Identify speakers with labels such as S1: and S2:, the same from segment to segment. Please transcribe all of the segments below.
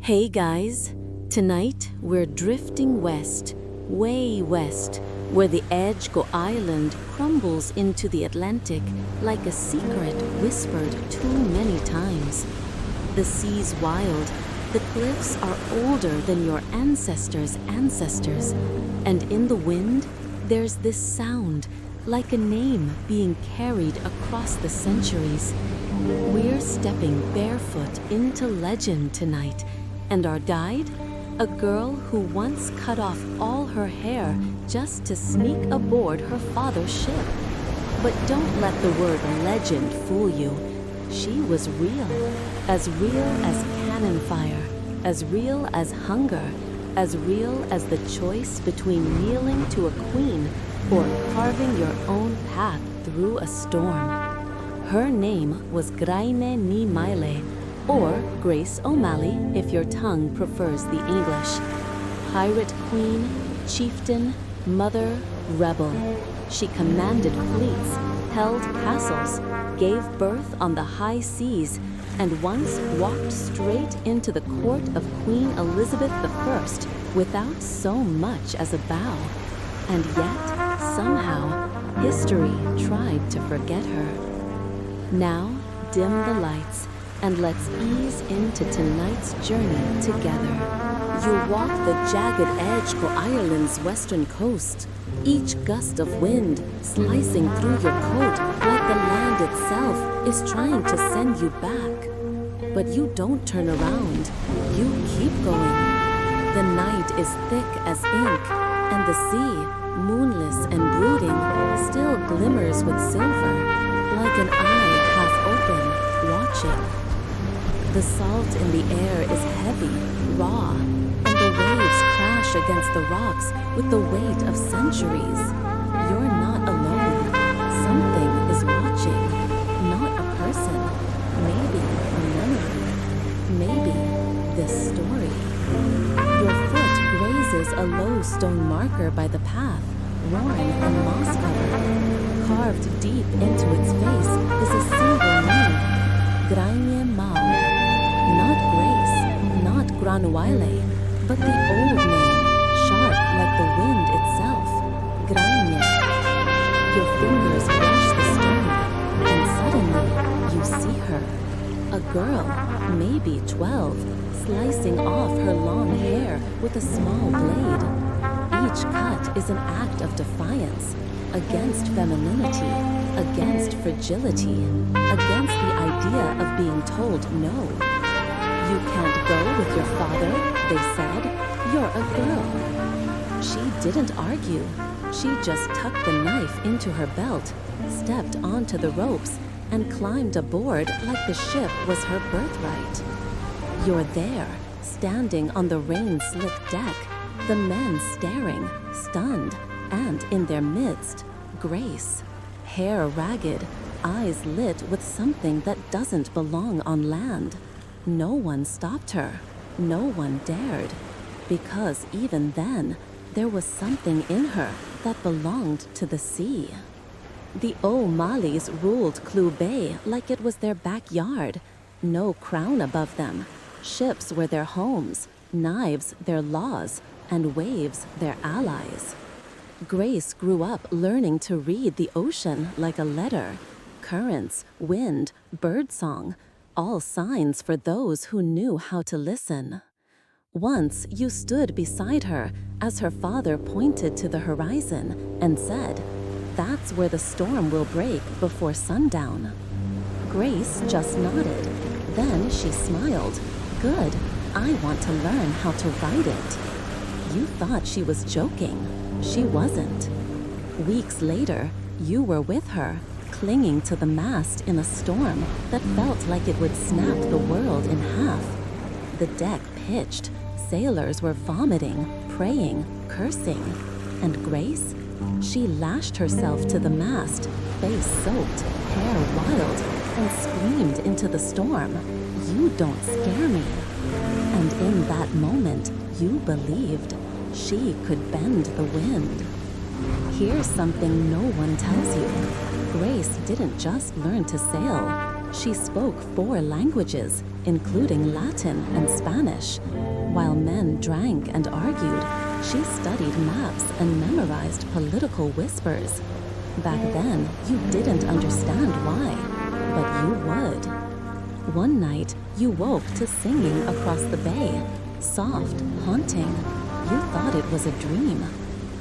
S1: Hey guys, tonight we're drifting west, way west, where the Edgecombe Island crumbles into the Atlantic like a secret whispered too many times. The sea's wild, the cliffs are older than your ancestors' ancestors, and in the wind there's this sound like a name being carried across the centuries. We're stepping barefoot into legend tonight, and our guide? A girl who once cut off all her hair just to sneak aboard her father's ship. But don't let the word legend fool you. She was real as cannon fire, as real as hunger, as real as the choice between kneeling to a queen or carving your own path through a storm. Her name was Graine ni Maile, or Grace O'Malley if your tongue prefers the English. Pirate queen, chieftain, mother, rebel. She commanded fleets, held castles, gave birth on the high seas, and once walked straight into the court of Queen Elizabeth I without so much as a bow. And yet, somehow, history tried to forget her. Now, dim the lights, and let's ease into tonight's journey together. You'll walk the jagged edge of Ireland's western coast, each gust of wind slicing through your coat like the land itself is trying to send you back. But you don't turn around, you keep going. The night is thick as ink, and the sea, moonless and brooding, still glimmers with silver, like an eye half open, watching. The salt in the air is heavy, raw, and the waves crash against the rocks with the weight of centuries. You're not alone. Something is watching. Not a person. Maybe a memory. Maybe this story. Your foot grazes a low stone marker by the path, worn and moss-covered. Carved deep into its face is a single name, Grainne Mawr. Not Grace, not Granuaile, but the old name, sharp like the wind itself, Grainne. Your fingers brush the stone, and suddenly you see her. A girl, maybe 12, slicing off her long hair with a small blade. Each cut is an act of defiance against femininity, against fragility, against the idea of being told no. You can't go with your father, they said. You're a girl. She didn't argue. She just tucked the knife into her belt, stepped onto the ropes, and climbed aboard like the ship was her birthright. You're there, standing on the rain-slick deck, the men staring, stunned, and in their midst, Grace, hair ragged, eyes lit with something that doesn't belong on land. No one stopped her. No one dared. Because even then, there was something in her that belonged to the sea. The O'Malleys ruled Clew Bay like it was their backyard. No crown above them. Ships were their homes, knives their laws, and waves their allies. Grace grew up learning to read the ocean like a letter. Currents, wind, birdsong, all signs for those who knew how to listen. Once you stood beside her as her father pointed to the horizon and said, "That's where the storm will break before sundown." Grace just nodded. Then she smiled. "Good, I want to learn how to ride it." You thought she was joking. She wasn't. Weeks later, you were with her, clinging to the mast in a storm that felt like it would snap the world in half. The deck pitched, sailors were vomiting, praying, cursing. And Grace? She lashed herself to the mast, face soaked, hair wild, and screamed into the storm, "You don't scare me." And in that moment, you believed she could bend the wind. Here's something no one tells you. Grace didn't just learn to sail. She spoke 4 languages, including Latin and Spanish. While men drank and argued, she studied maps and memorized political whispers. Back then, you didn't understand why, but you would. One night, you woke to singing across the bay, soft, haunting. You thought it was a dream.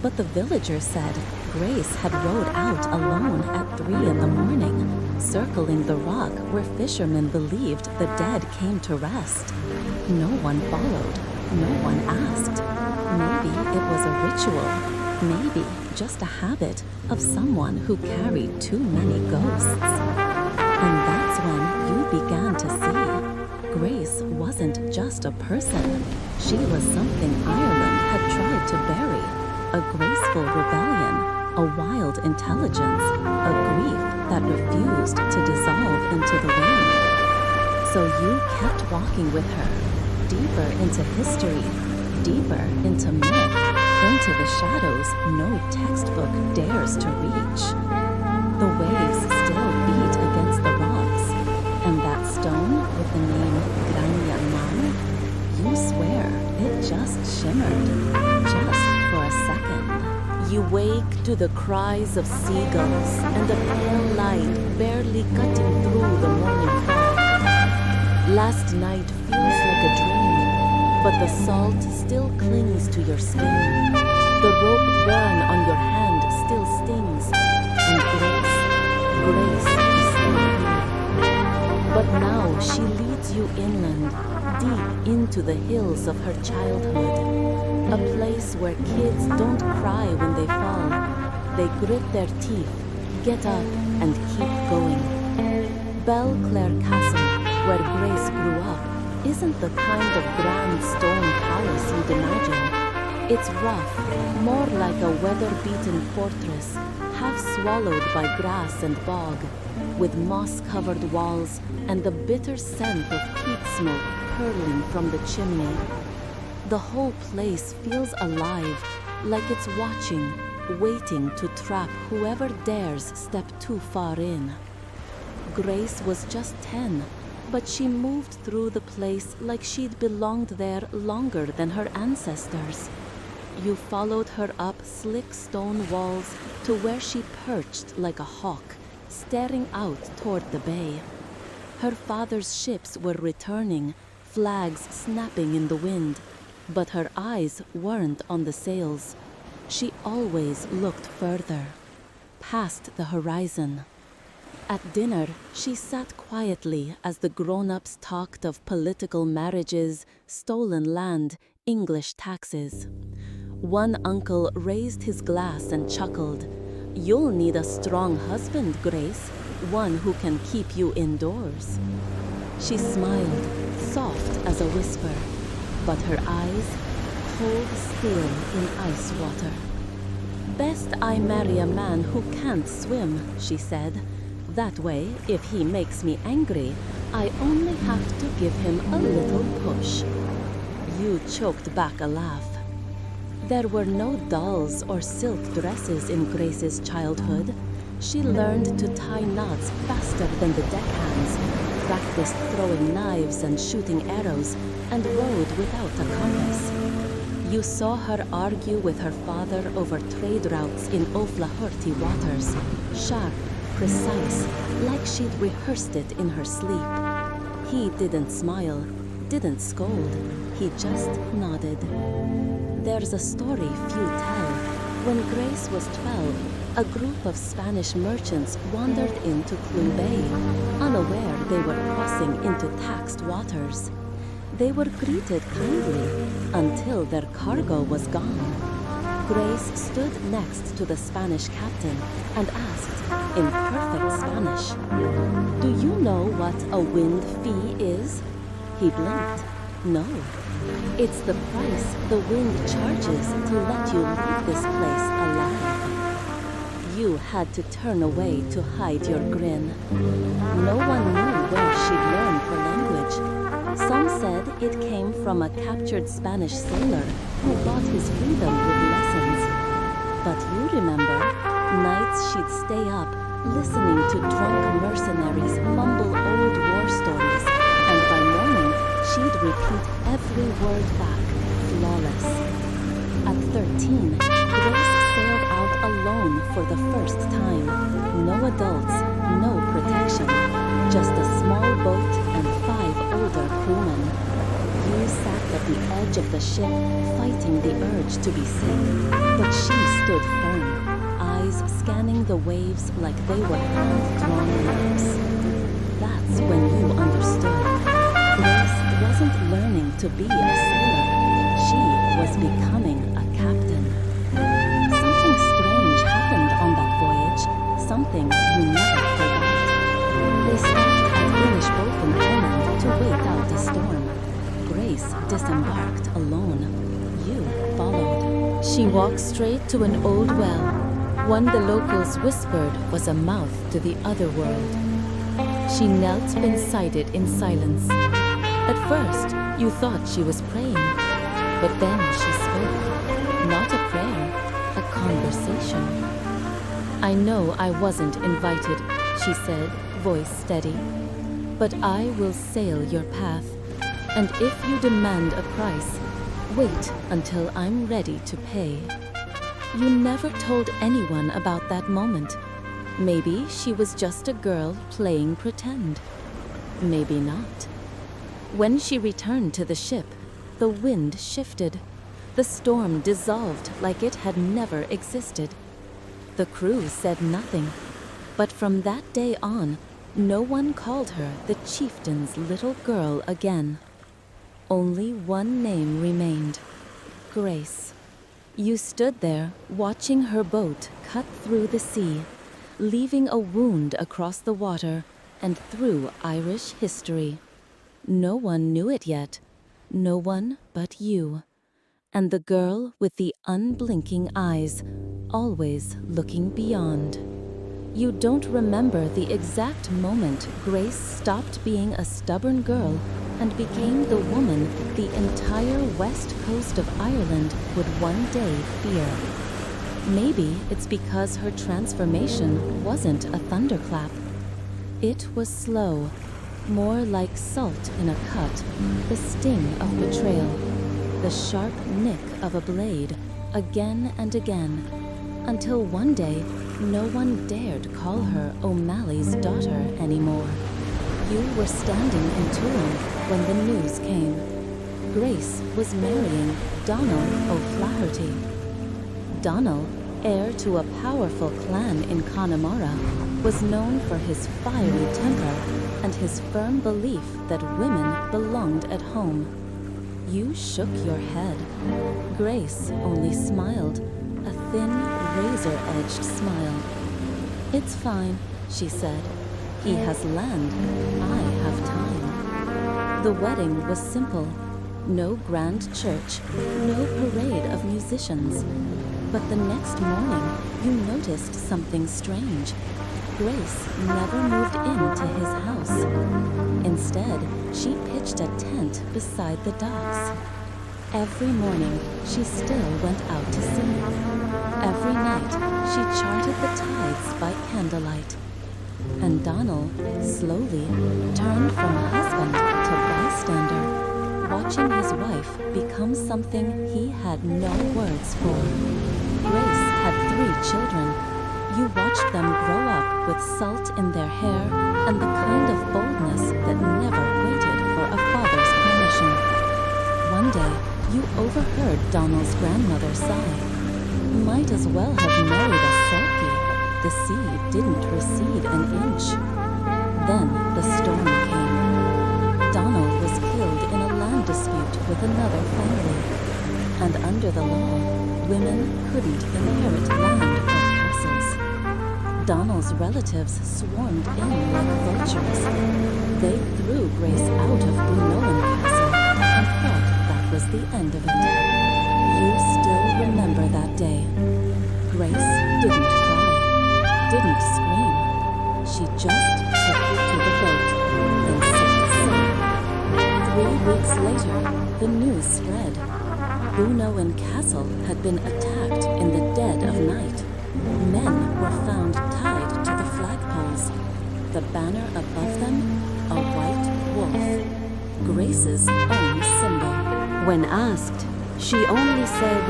S1: But the villager said Grace had rowed out alone at 3 in the morning, circling the rock where fishermen believed the dead came to rest. No one followed. No one asked. Maybe it was a ritual. Maybe just a habit of someone who carried too many ghosts. And that's when you began to see Grace wasn't just a person. She was something Ireland had tried to bury. A graceful rebellion, a wild intelligence, a grief that refused to dissolve into the wind. So you kept walking with her, deeper into history, deeper into myth, into the shadows no textbook dares to reach. The waves still beat against the rocks, and that stone with the name Grania Mar, you swear it just shimmered, just for a second. You wake to the cries of seagulls and a pale light barely cutting through the morning fog. Last night feels like a dream, but the salt still clings to your skin. The rope burn on your hand still stings, and Grace is still here. But now she leads you inland, deep into the hills of her childhood. A place where kids don't cry when they fall. They grit their teeth, get up, and keep going. Belclare Castle, where Grace grew up, isn't the kind of grand stone palace you'd imagine. It's rough, more like a weather-beaten fortress, half swallowed by grass and bog, with moss-covered walls and the bitter scent of peat smoke curling from the chimney. The whole place feels alive, like it's watching, waiting to trap whoever dares step too far in. Grace was just 10, but she moved through the place like she'd belonged there longer than her ancestors. You followed her up slick stone walls to where she perched like a hawk, staring out toward the bay. Her father's ships were returning, flags snapping in the wind, but her eyes weren't on the sails. She always looked further, past the horizon. At dinner, she sat quietly as the grown-ups talked of political marriages, stolen land, English taxes. One uncle raised his glass and chuckled. "You'll need a strong husband, Grace, one who can keep you indoors." She smiled, soft as a whisper, but her eyes cold still in ice water. "Best I marry a man who can't swim," she said. "That way, if he makes me angry, I only have to give him a little push." You choked back a laugh. There were no dolls or silk dresses in Grace's childhood. She learned to tie knots faster than the deckhands, practiced throwing knives and shooting arrows, and rode without a compass. You saw her argue with her father over trade routes in Oflahurty waters, sharp, precise, like she'd rehearsed it in her sleep. He didn't smile, didn't scold, he just nodded. There's a story few tell. When Grace was 12, a group of Spanish merchants wandered into Clew Bay, unaware they were crossing into taxed waters. They were greeted kindly until their cargo was gone. Grace stood next to the Spanish captain and asked, in perfect Spanish, "Do you know what a wind fee is?" He blinked. "No. It's the price the wind charges to let you leave this place alive." You had to turn away to hide your grin. No one knew where she'd learned her language. Some said it came from a captured Spanish sailor who bought his freedom with lessons. But you remember, nights she'd stay up, listening to drunk mercenaries mumble old war stories, and by morning she'd repeat every word back, flawless. At 13, Grace sailed out alone for the first time. No adults, no protection, just a small boat and 5 older crewmen. You sat at the edge of the ship, fighting the urge to be safe, but she stood firm, eyes scanning the waves like they were hand-drawn maps. That's when you understood. Grace wasn't learning to be a sailor. She was becoming a captain. Something strange happened on that voyage, something you never forgot. They stopped at Finnish Botham Island to wait out a storm. Grace disembarked alone. You followed. She walked straight to an old well, one the locals whispered was a mouth to the other world. She knelt beside it in silence. At first, you thought she was praying, but then she spoke. Not a prayer, a conversation. I know I wasn't invited, she said, voice steady, but I will sail your path. And if you demand a price, wait until I'm ready to pay. You never told anyone about that moment. Maybe she was just a girl playing pretend. Maybe not. When she returned to the ship, the wind shifted. The storm dissolved like it had never existed. The crew said nothing, but from that day on, no one called her the chieftain's little girl again. Only one name remained, Grace. You stood there, watching her boat cut through the sea, leaving a wound across the water and through Irish history. No one knew it yet, no one but you, and the girl with the unblinking eyes, always looking beyond. You don't remember the exact moment Grace stopped being a stubborn girl and became the woman the entire west coast of Ireland would one day fear. Maybe it's because her transformation wasn't a thunderclap. It was slow, more like salt in a cut, the sting of betrayal, the sharp nick of a blade, again and again, until one day no one dared call her O'Malley's daughter anymore. You were standing in Tuam when the news came. Grace was marrying Donal O'Flaherty. Donal, heir to a powerful clan in Connemara, was known for his fiery temper and his firm belief that women belonged at home. You shook your head. Grace only smiled, a thin, razor-edged smile. "It's fine," she said. "He has land. I have time." The wedding was simple. No grand church, no parade of musicians. But the next morning, you noticed something strange. Grace never moved into his house. Instead, she pitched a tent beside the docks. Every morning, she still went out to sea. Every night, she charted the tides by candlelight. And Donal, slowly, turned from husband to bystander, watching his wife become something he had no words for. Grace had 3 children. You watched them grow up with salt in their hair and the kind of boldness that never waited for a father's permission. One day, you overheard Donal's grandmother sigh. "Might as well have married a Selkie. The sea didn't recede an inch." Then the storm came. Donal was killed in a land dispute with another family. And under the law, women couldn't inherit land or castles. Donal's relatives swarmed in like vultures. They threw Grace out of Bunowen Castle and thought that was the end of it. You still remember that day. Grace didn't cry, didn't scream. She just took to the boat, then set sail. 3 weeks later, the news spread. Bunowen Castle had been attacked in the dead of night. Men were found tied to the flag with a banner above them, a white wolf, Grace's own symbol. When asked, she only said,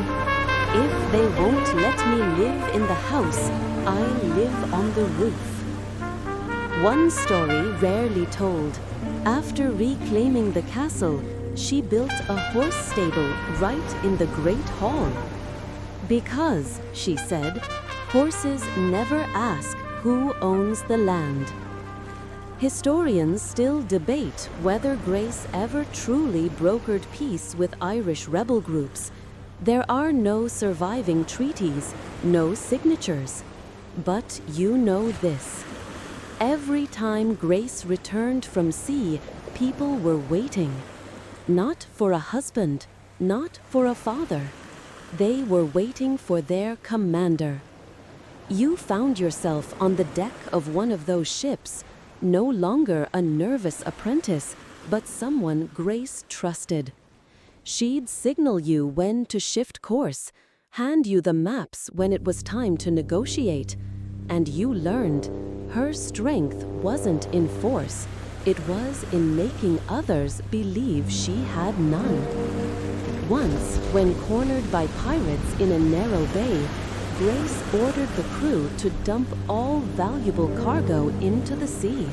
S1: "If they won't let me live in the house, I'll live on the roof." One story rarely told. After reclaiming the castle, she built a horse stable right in the Great Hall. Because, she said, horses never ask who owns the land. Historians still debate whether Grace ever truly brokered peace with Irish rebel groups. There are no surviving treaties, no signatures. But you know this. Every time Grace returned from sea, people were waiting. Not for a husband, not for a father. They were waiting for their commander. You found yourself on the deck of one of those ships, no longer a nervous apprentice, but someone Grace trusted. She'd signal you when to shift course, hand you the maps when it was time to negotiate, and you learned her strength wasn't in force, it was in making others believe she had none. Once, when cornered by pirates in a narrow bay, Grace ordered the crew to dump all valuable cargo into the sea.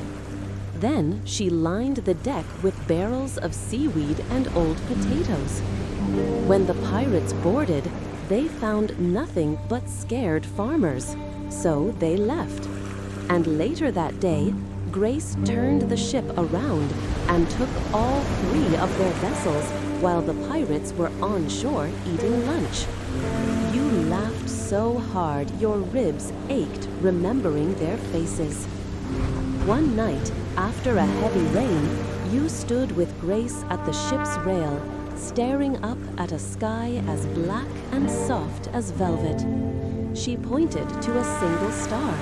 S1: Then she lined the deck with barrels of seaweed and old potatoes. When the pirates boarded, they found nothing but scared farmers, so they left. And later that day, Grace turned the ship around and took all 3 of their vessels while the pirates were on shore eating lunch. You laughed so hard your ribs ached remembering their faces. One night, after a heavy rain, you stood with Grace at the ship's rail, staring up at a sky as black and soft as velvet. She pointed to a single star.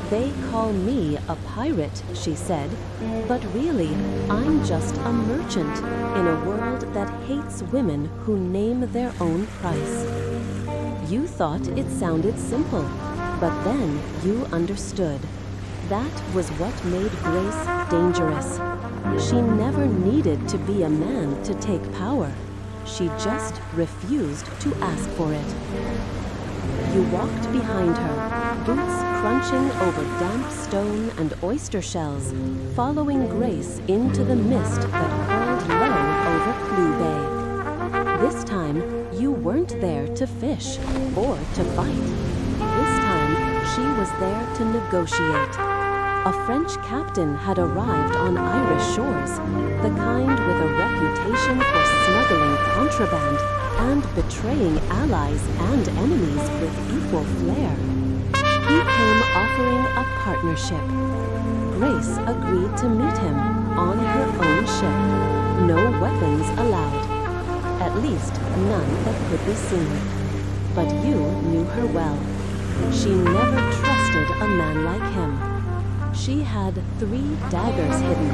S1: "They call me a pirate," she said, "but really, I'm just a merchant in a world that hates women who name their own price." You thought it sounded simple, but then you understood. That was what made Grace dangerous. She never needed to be a man to take power. She just refused to ask for it. You walked behind her, boots crunching over damp stone and oyster shells, following Grace into the mist that curled low over Clew Bay. This time, you weren't there to fish or to fight. This time, she was there to negotiate. A French captain had arrived on Irish shores, the kind with a reputation for smuggling contraband and betraying allies and enemies with equal flair. He came offering a partnership. Grace agreed to meet him on her own ship. No weapons allowed. At least none that could be seen. But you knew her well. She never trusted a man like him. She had 3 daggers hidden,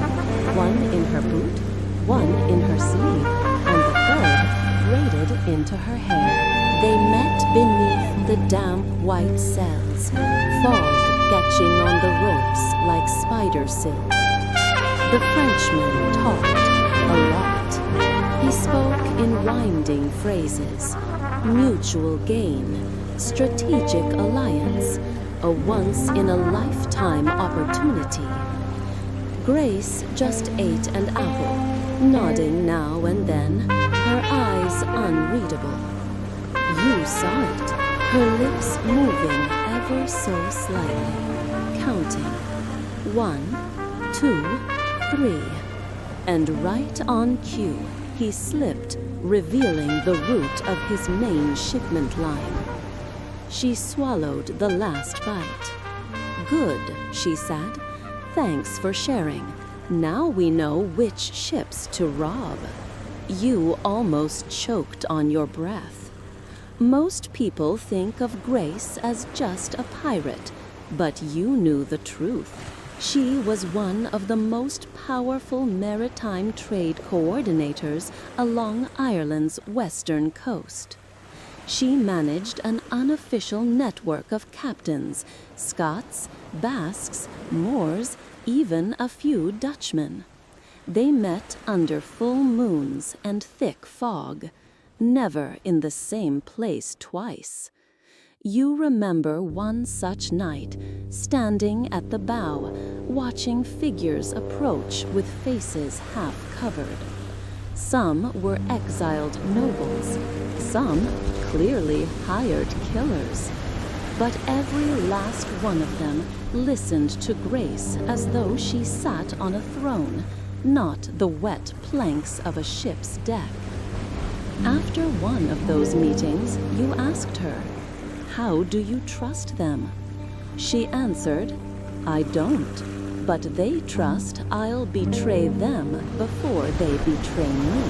S1: one in her boot, one in her sleeve, and the 3rd braided into her hair. They met beneath the damp white cells, fog catching on the ropes like spider silk. The Frenchman talked a lot. He spoke in winding phrases, mutual gain, strategic alliance, a once-in-a-lifetime opportunity. Grace just ate an apple, nodding now and then, her eyes unreadable. You saw it, her lips moving ever so slightly, counting. 1, 2, 3. And right on cue, he slipped, revealing the route of his main shipment line. She swallowed the last bite. "Good," she said. "Thanks for sharing. Now we know which ships to rob." You almost choked on your breath. Most people think of Grace as just a pirate, but you knew the truth. She was one of the most powerful maritime trade coordinators along Ireland's western coast. She managed an unofficial network of captains, Scots, Basques, Moors, even a few Dutchmen. They met under full moons and thick fog, never in the same place twice. You remember one such night, standing at the bow, watching figures approach with faces half covered. Some were exiled nobles, some clearly hired killers. But every last one of them listened to Grace as though she sat on a throne, not the wet planks of a ship's deck. After one of those meetings, you asked her, "How do you trust them?" She answered, "I don't, but they trust I'll betray them before they betray me.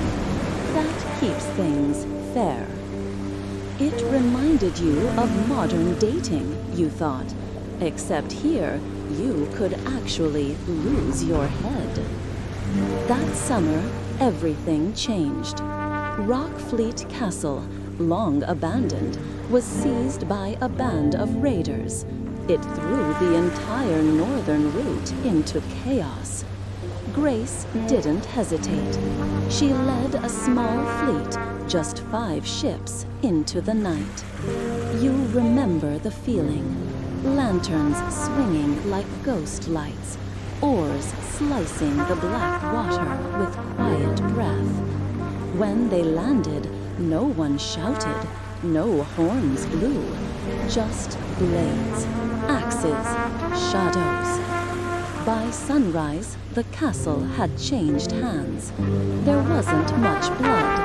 S1: That keeps things fair." It reminded you of modern dating, you thought, except here you could actually lose your head. That summer, everything changed. Rockfleet Castle, long abandoned, was seized by a band of raiders. It threw the entire northern route into chaos. Grace didn't hesitate. She led a small fleet, just 5 ships, into the night. You remember the feeling. Lanterns swinging like ghost lights, oars slicing the black water with quiet breath. When they landed, no one shouted, no horns blew, just blades, axes, shadows. By sunrise, the castle had changed hands. There wasn't much blood,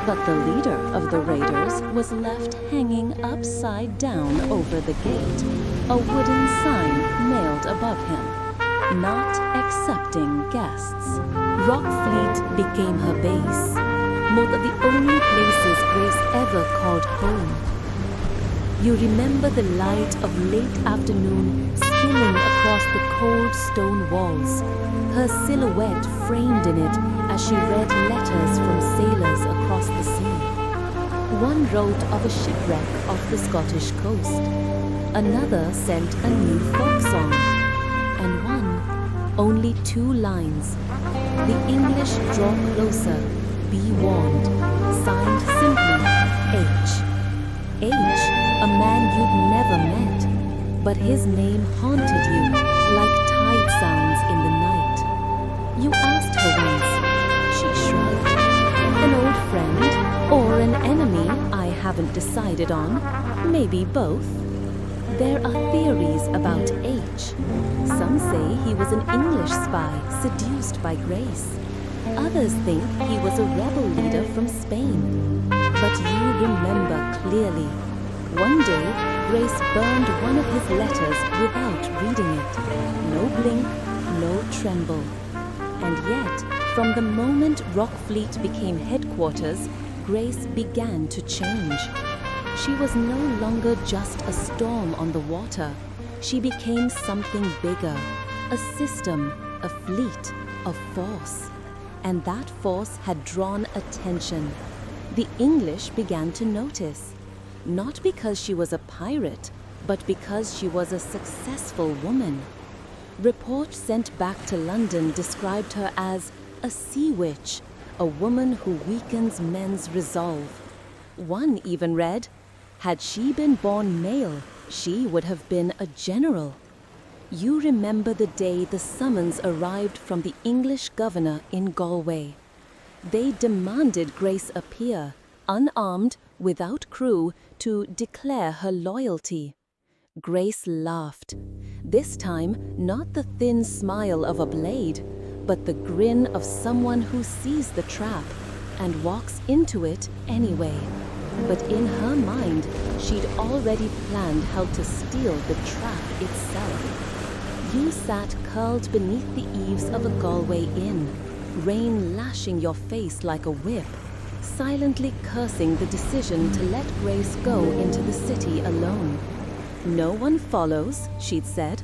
S1: but the leader of the raiders was left hanging upside down over the gate, a wooden sign nailed above him, "Not accepting guests." Rockfleet became her base, one of the only places Grace ever called home. You remember the light of late afternoon skimming across the cold stone walls, her silhouette framed in it as she read letters from sailors across the sea. One wrote of a shipwreck off the Scottish coast, another sent a new folk song, and one, only 2 lines. "The English draw closer, be warned," signed simply H. H, a man you'd never met, but his name haunted you like tide sounds in the night. You asked her once. She shrugged. "An old friend or an enemy I haven't decided on, maybe both." There are theories about H. Some say he was an English spy seduced by Grace. Others think he was a rebel leader from Spain. But you remember clearly. One day, Grace burned one of his letters without reading it. No blink, no tremble. And yet, from the moment Rockfleet became headquarters, Grace began to change. She was no longer just a storm on the water. She became something bigger, a system, a fleet, a force. And that force had drawn attention. The English began to notice. Not because she was a pirate, but because she was a successful woman. Reports sent back to London described her as a sea witch, a woman who weakens men's resolve. One even read, had she been born male, she would have been a general. You remember the day the summons arrived from the English governor in Galway. They demanded Grace appear, unarmed, without crew, to declare her loyalty. Grace laughed. This time, not the thin smile of a blade, but the grin of someone who sees the trap and walks into it anyway. But in her mind, she'd already planned how to steal the trap itself. You sat curled beneath the eaves of a Galway inn, rain lashing your face like a whip, silently cursing the decision to let Grace go into the city alone. "No one follows," she'd said,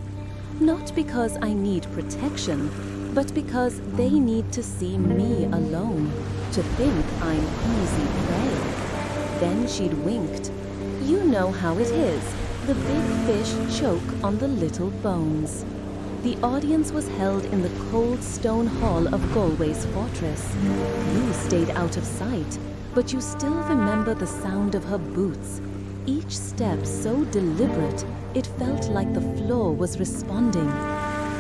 S1: "not because I need protection, but because they need to see me alone, to think I'm easy prey." Then she'd winked. You know how it is. The big fish choke on the little bones. The audience was held in the cold stone hall of Galway's fortress. You stayed out of sight, but you still remember the sound of her boots. Each step so deliberate, it felt like the floor was responding.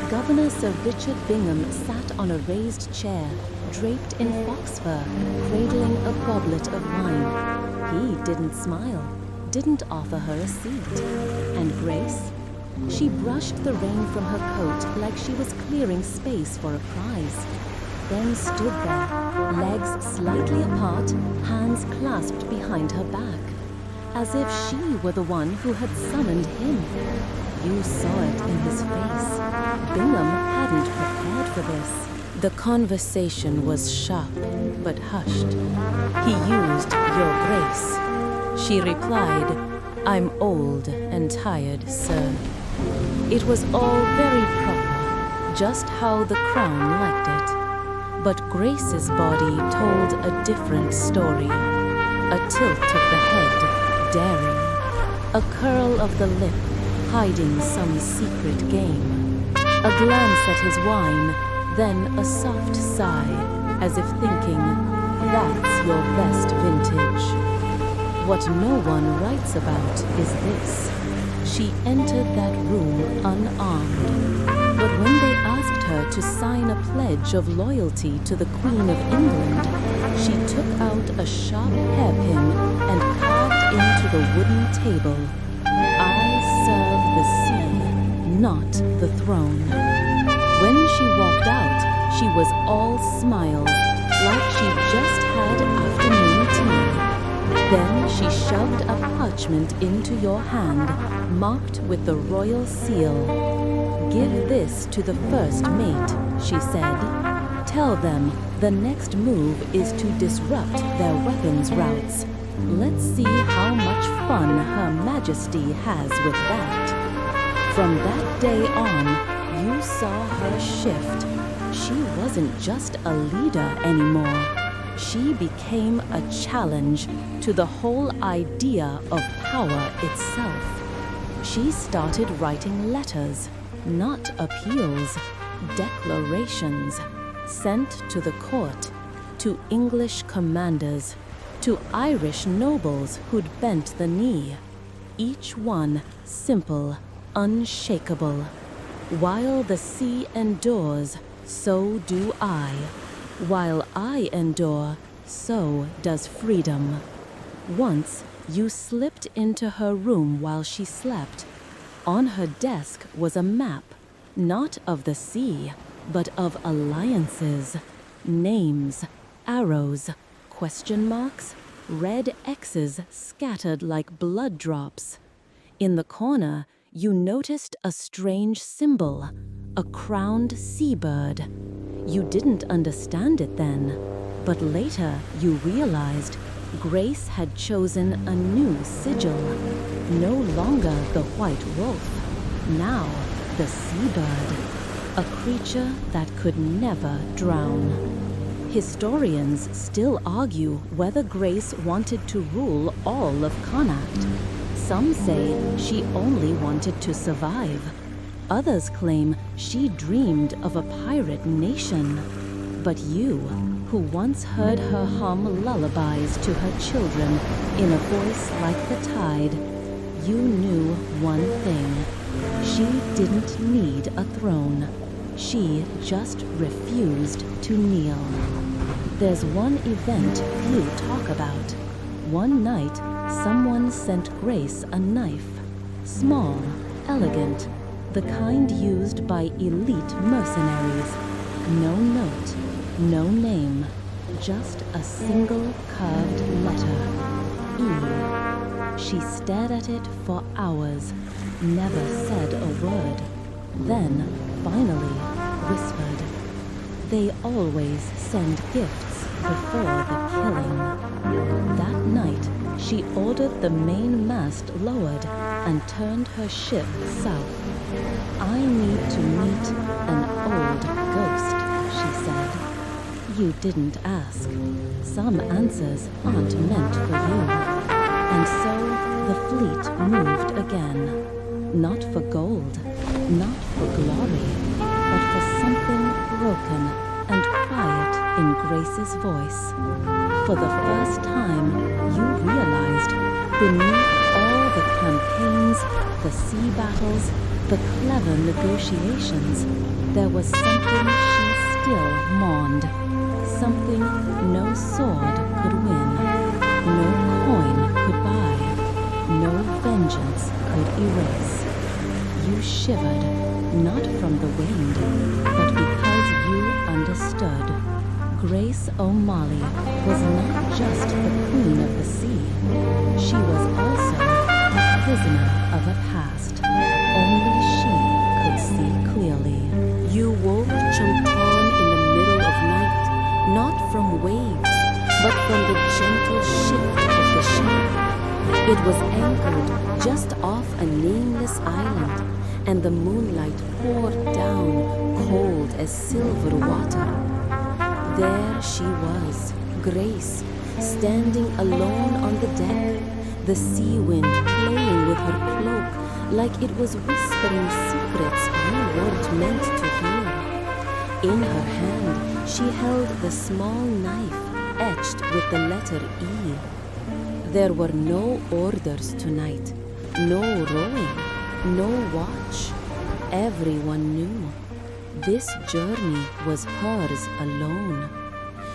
S1: Governor Sir Richard Bingham sat on a raised chair, draped in fox fur, cradling a goblet of wine. He didn't smile, didn't offer her a seat. And Grace? She brushed the rain from her coat like she was clearing space for a prize. Then stood there, legs slightly apart, hands clasped behind her back, as if she were the one who had summoned him. You saw it in his face. Bingham hadn't prepared for this. The conversation was sharp, but hushed. He used "Your Grace." She replied, "I'm old and tired, sir." It was all very proper, just how the crown liked it. But Grace's body told a different story. A tilt of the head, daring. A curl of the lip, hiding some secret game. A glance at his wine, then a soft sigh, as if thinking, that's your best vintage. What no one writes about is this. She entered that room unarmed. But when they asked her to sign a pledge of loyalty to the Queen of England, she took out a sharp hairpin and carved into the wooden table, "I serve the sea, not the throne." When she walked out, she was all smiles, like she'd just had afternoon tea. Then she shoved a parchment into your hand, marked with the royal seal. "Give this to the first mate," she said. "Tell them the next move is to disrupt their weapons routes. Let's see how much fun Her Majesty has with that." From that day on, you saw her shift. She wasn't just a leader anymore. She became a challenge to the whole idea of power itself. She started writing letters, not appeals, declarations, sent to the court, to English commanders, to Irish nobles who'd bent the knee. Each one simple, unshakable. While the sea endures, so do I. While I endure, so does freedom. Once, you slipped into her room while she slept. On her desk was a map, not of the sea, but of alliances, names, arrows, question marks, red X's scattered like blood drops. In the corner, you noticed a strange symbol, a crowned seabird. You didn't understand it then, but later you realized Grace had chosen a new sigil. No longer the white wolf, now the seabird, a creature that could never drown. Historians still argue whether Grace wanted to rule all of Connacht. Some say she only wanted to survive. Others claim she dreamed of a pirate nation. But you, who once heard her hum lullabies to her children in a voice like the tide, you knew one thing. She didn't need a throne. She just refused to kneel. There's one event few talk about. One night, someone sent Grace a knife. Small, elegant, the kind used by elite mercenaries. No note, no name, just a single carved letter. E. She stared at it for hours, never said a word. Then, finally, whispered. They always send gifts before the killing. That night, she ordered the main mast lowered and turned her ship south. "I need to meet an old ghost," she said. You didn't ask. Some answers aren't meant for you. so the fleet moved again, not for gold, not for glory, but for something broken and quiet in Grace's voice. For the first time, you realized, beneath all the campaigns, the sea battles, the clever negotiations, there was something she still mourned, something no sword could win, no coin could buy, no vengeance could erase. You shivered, not from the wind, but because you understood. Grace O'Malley was not just the queen of the sea. She was also a prisoner of a past only she could see clearly. You woke Chumton in the middle of night, not from waves, but from the gentle shift of the ship. It was anchored just off a nameless island, and the moonlight poured down cold as silver water. There she was, Grace, standing alone on the deck, the sea wind playing with her cloak like it was whispering secrets you weren't meant to hear. In her hand, she held the small knife etched with the letter E. There were no orders tonight, no rowing, no watch. Everyone knew. This journey was hers alone.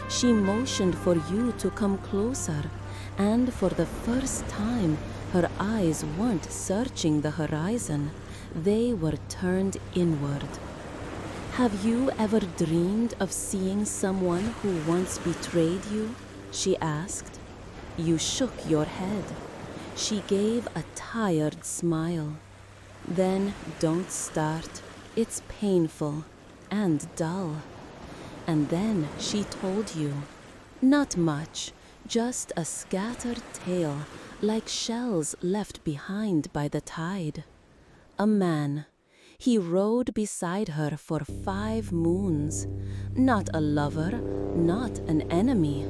S1: She motioned for you to come closer, and for the first time, her eyes weren't searching the horizon. They were turned inward. Have you ever dreamed of seeing someone who once betrayed you? She asked. You shook your head. She gave a tired smile. Then don't start. It's painful and dull. And then she told you. Not much, just a scattered tale, like shells left behind by the tide. A man. He rode beside her for 5 moons. Not a lover, not an enemy,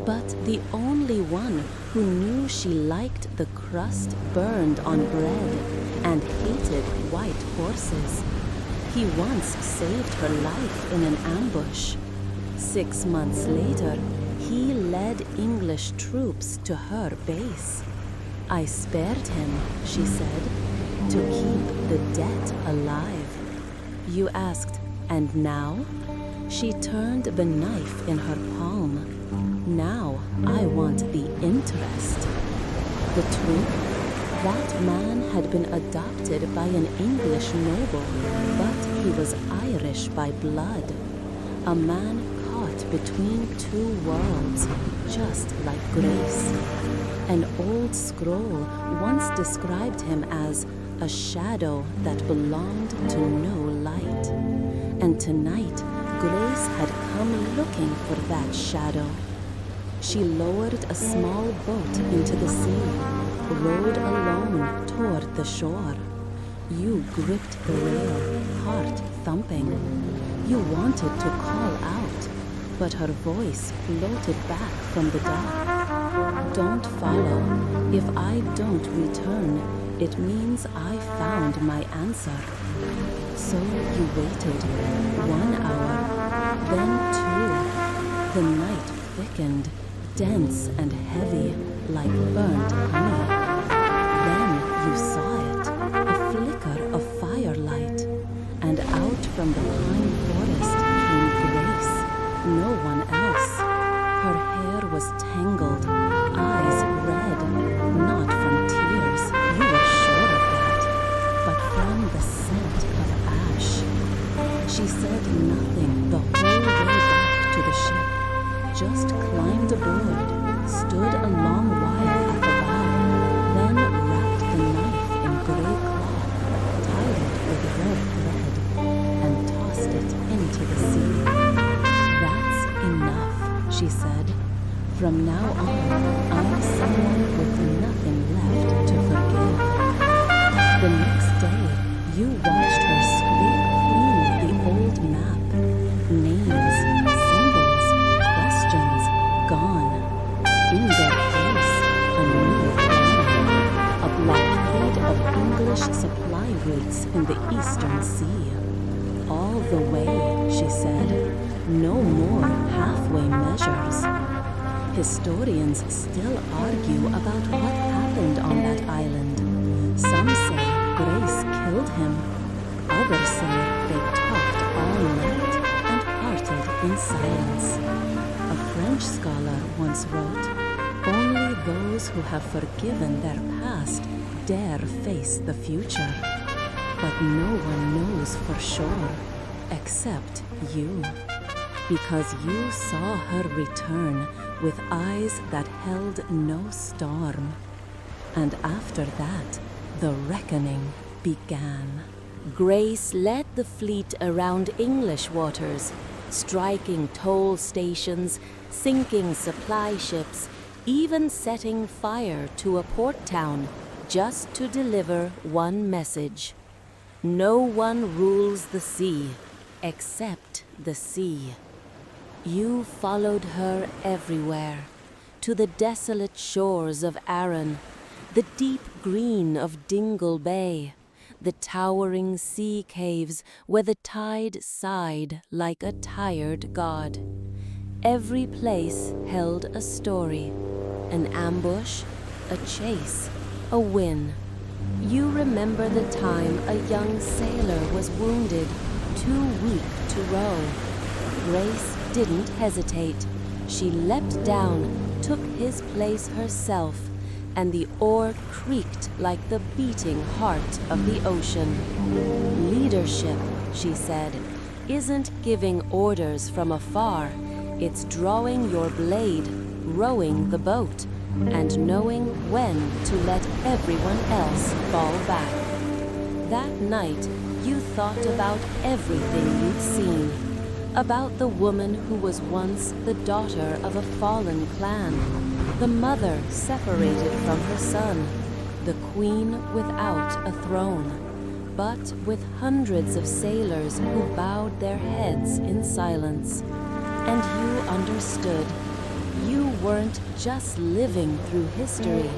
S1: but the only one who knew she liked the crust burned on bread and hated white horses. He once saved her life in an ambush. 6 months later, he led English troops to her base. I spared him, she said, to keep the debt alive. You asked, and now? She turned the knife in her palm. Now I want the interest. The truth? That man had been adopted by an English noble, but he was Irish by blood. A man caught between 2 worlds, just like Grace. An old scroll once described him as a shadow that belonged to no light. And tonight, Grace had come looking for that shadow. She lowered a small boat into the sea, rowed alone toward the shore. You gripped the rail, heart thumping. You wanted to call out, but her voice floated back from the dock. Don't follow. If I don't return, it means I found my answer. So you waited 1 hour, then 2. The night thickened, dense and heavy, like burnt honey. Then you saw it, a flicker of firelight, and out from the pine forest came Grace, no one else. Her hair was tangled, eyes red, not from tears, you were sure of that, but from the scent of ash. She said nothing the whole way back to the ship, just climbed aboard, stood a long while at the bow, then wrapped the knife in the Eastern Sea. All the way, she said, no more halfway measures. Historians still argue about what happened on that island. Some say Grace killed him. Others say they talked all night and parted in silence. A French scholar once wrote, "Only those who have forgiven their past dare face the future." But no one knows for sure, except you. Because you saw her return with eyes that held no storm. And after that, the reckoning began. Grace led the fleet around English waters, striking toll stations, sinking supply ships, even setting fire to a port town, just to deliver one message. No one rules the sea, except the sea. You followed her everywhere, to the desolate shores of Arran, the deep green of Dingle Bay, the towering sea caves where the tide sighed like a tired god. Every place held a story, an ambush, a chase, a win. You remember the time a young sailor was wounded, too weak to row. Grace didn't hesitate. She leapt down, took his place herself, and the oar creaked like the beating heart of the ocean. Leadership, she said, isn't giving orders from afar. It's drawing your blade, rowing the boat, and knowing when to let everyone else fall back. That night, you thought about everything you'd seen. About the woman who was once the daughter of a fallen clan, the mother separated from her son, the queen without a throne, but with hundreds of sailors who bowed their heads in silence. And you understood. You weren't just living through history.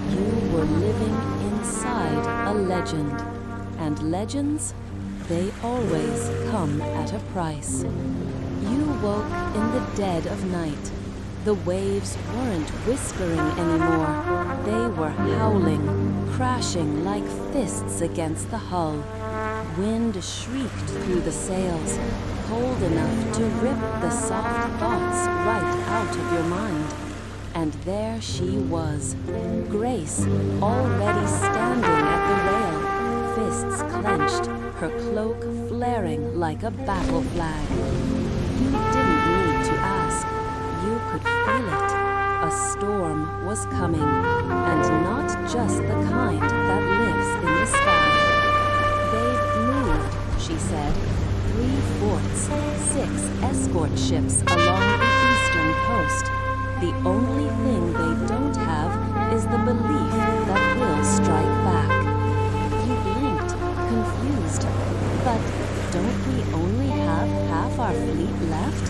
S1: You were living inside a legend. And legends, they always come at a price. You woke in the dead of night. The waves weren't whispering anymore. They were howling, crashing like fists against the hull. Wind shrieked through the sails, cold enough to rip the soft thoughts right out of your mind. And there she was, Grace, already standing at the rail, fists clenched, her cloak flaring like a battle flag. You didn't need to ask. You could feel it. A storm was coming, and not just the kind that lives in the sky. They've moved, she said. 3 forts, 6 escort ships along the eastern coast. The only thing they don't have is the belief that we'll strike back. You blinked, confused. But don't we only have half our fleet left?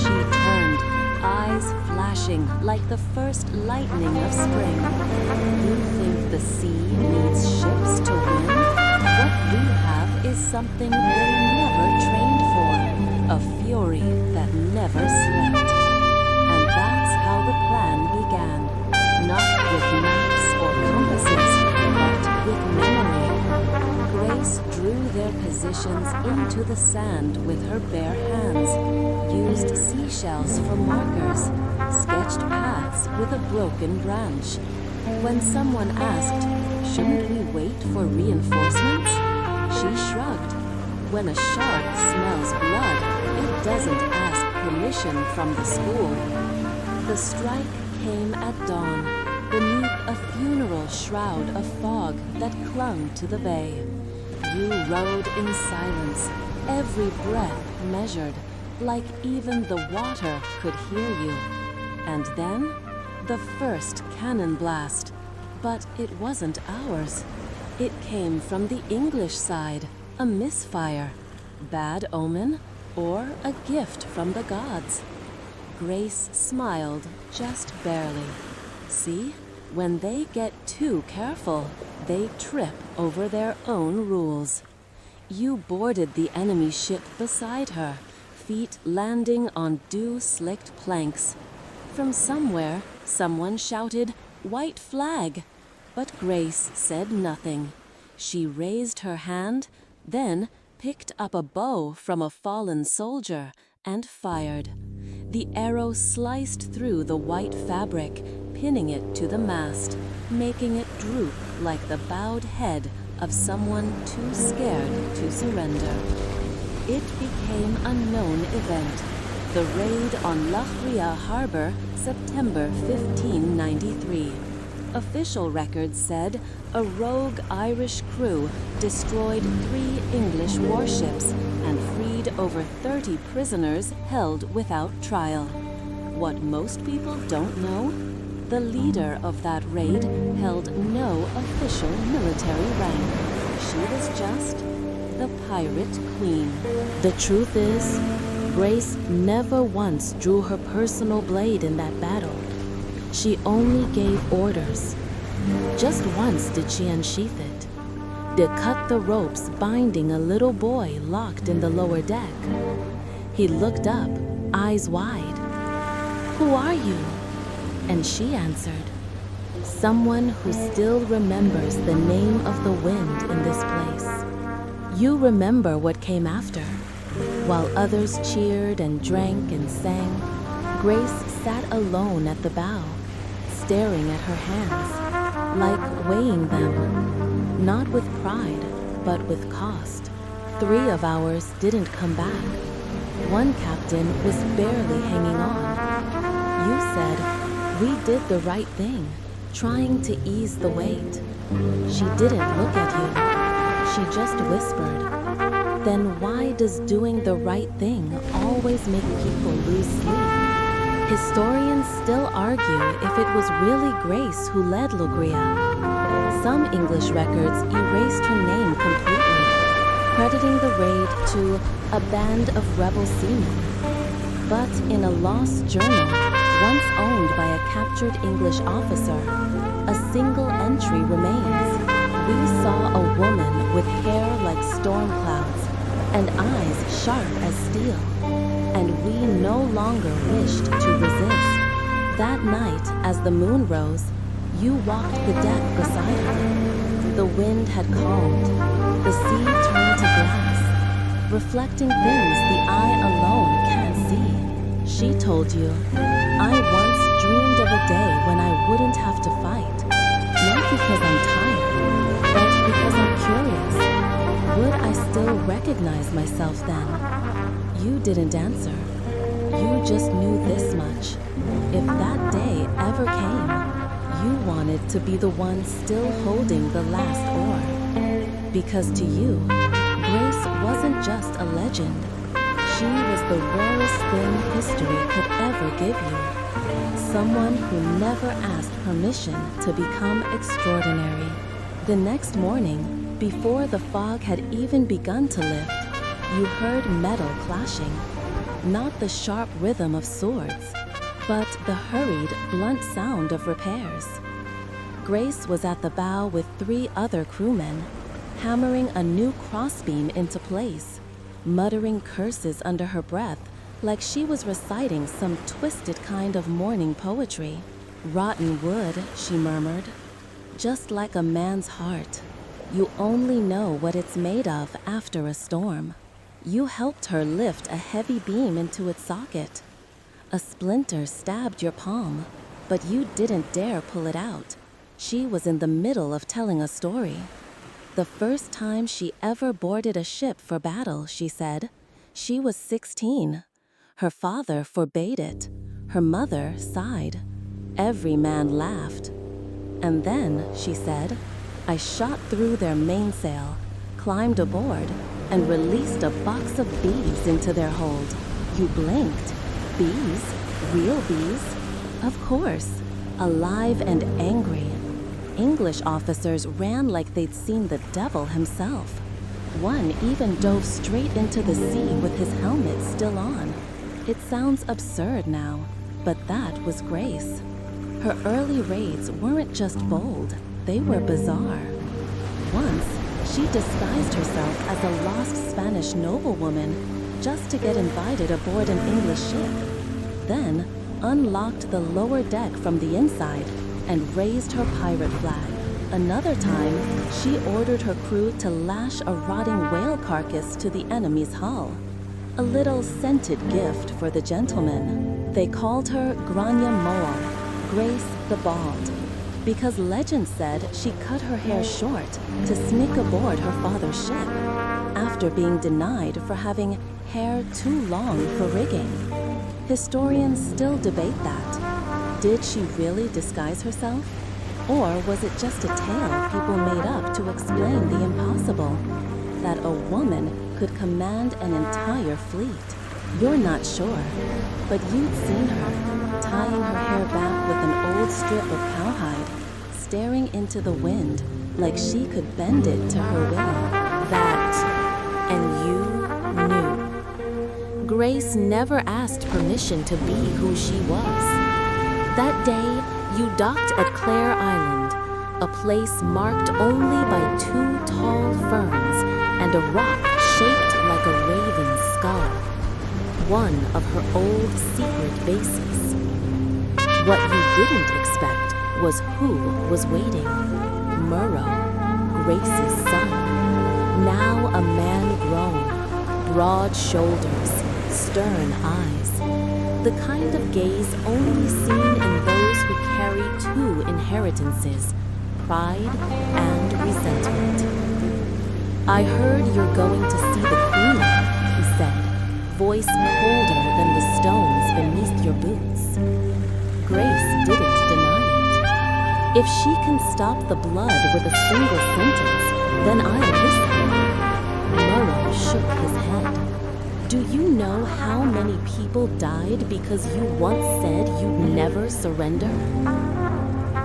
S1: She turned, eyes flashing like the first lightning of spring. You think the sea needs ships to win? What we have is something they never trained for, a fury that never slept. And that's how the plan began, not with maps or compasses, but with memory. Grace drew their positions into the sand with her bare hands, used seashells for markers, sketched paths with a broken branch. When someone asked, "Shouldn't we wait for reinforcements?" she shrugged. When a shark smells blood, it doesn't ask permission from the school. The strike came at dawn, beneath a funeral shroud of fog that clung to the bay. You rowed in silence, every breath measured, like even the water could hear you. And then, the first cannon blast. But it wasn't ours. It came from the English side, a misfire, bad omen, or a gift from the gods. Grace smiled just barely. See, When they get too careful, they trip over their own rules. You boarded the enemy ship beside her, feet landing on dew-slicked planks. From somewhere, someone shouted, "White flag!" But Grace said nothing. She raised her hand, then picked up a bow from a fallen soldier and fired. The arrow sliced through the white fabric, pinning it to the mast, making it droop like the bowed head of someone too scared to surrender. It became a known event. The raid on Lough Ria Harbor, September 1593. Official records said a rogue Irish crew destroyed 3 English warships and freed over 30 prisoners held without trial. What most people don't know? The leader of that raid held no official military rank. She was just the Pirate Queen. The truth is, Grace never once drew her personal blade in that battle. She only gave orders. Just once did she unsheath it, to cut the ropes binding a little boy locked in the lower deck. He looked up, eyes wide. "Who are you?" And she answered, "Someone who still remembers the name of the wind in this place." You remember what came after. While others cheered and drank and sang, Grace sat alone at the bow, staring at her hands, like weighing them, not with pride, but with cost. 3 of ours didn't come back. One captain was barely hanging on. You said, "We did the right thing, trying to ease the weight." She didn't look at you. She just whispered. Then why does doing the right thing always make people lose sleep? Historians still argue if it was really Grace who led Lough Ria. Some English records erased her name completely, crediting the raid to a band of rebel seamen. But in a lost journal, once owned by a captured English officer, a single entry remains. We saw a woman with hair like storm clouds and eyes sharp as steel, and we no longer wished to resist. That night, as the moon rose, you walked the deck beside her. The wind had calmed, the sea turned to glass, reflecting things the eye alone can't see. She told you, "I once dreamed of a day when I wouldn't have to fight, not because I'm tired, but because I'm curious. Would I still recognize myself then?" You didn't answer. You just knew this much. If that day ever came, you wanted to be the one still holding the last oar. Because to you, Grace wasn't just a legend. She was the rarest thing history could ever give you. Someone who never asked permission to become extraordinary. The next morning, before the fog had even begun to lift, you heard metal clashing. Not the sharp rhythm of swords, but the hurried, blunt sound of repairs. Grace was at the bow with 3 other crewmen, hammering a new crossbeam into place, muttering curses under her breath like she was reciting some twisted kind of morning poetry. "Rotten wood," she murmured. "Just like a man's heart. You only know what it's made of after a storm." You helped her lift a heavy beam into its socket. A splinter stabbed your palm, but you didn't dare pull it out. She was in the middle of telling a story. The first time she ever boarded a ship for battle, she said. She was 16. Her father forbade it. Her mother sighed. Every man laughed. And then, she said, I shot through their mainsail, climbed aboard, and released a box of bees into their hold. You blinked. Bees? Real bees? Of course. Alive and angry. English officers ran like they'd seen the devil himself. One even dove straight into the sea with his helmet still on. It sounds absurd now, but that was Grace. Her early raids weren't just bold, they were bizarre. Once, she disguised herself as a lost Spanish noblewoman just to get invited aboard an English ship. Then, unlocked the lower deck from the inside and raised her pirate flag. Another time, she ordered her crew to lash a rotting whale carcass to the enemy's hull. A little scented gift for the gentlemen. They called her Grania Moll, Grace the Bald, because legend said she cut her hair short to sneak aboard her father's ship, after being denied for having hair too long for rigging. Historians still debate that. Did she really disguise herself? Or was it just a tale people made up to explain the impossible? That a woman could command an entire fleet. You're not sure, but you'd seen her, tying her hair back with an old strip of cowhide, staring into the wind like she could bend it to her will. That, and you knew. Grace never asked permission to be who she was. That day, you docked at Clare Island, a place marked only by 2 tall ferns and a rock shaped like a raven's skull, one of her old secret bases. What you didn't expect was who was waiting. Murrough, Grace's son. Now a man grown, broad shoulders, stern eyes. The kind of gaze only seen in those who carry 2 inheritances, pride and resentment. I heard you're going to see the Queen, he said, voice colder than the stones beneath your boots. Grace didn't deny it. If she can stop the blood with a single sentence, then I'll listen. Murrough shook his head. Do you know how many people died because you once said you'd never surrender?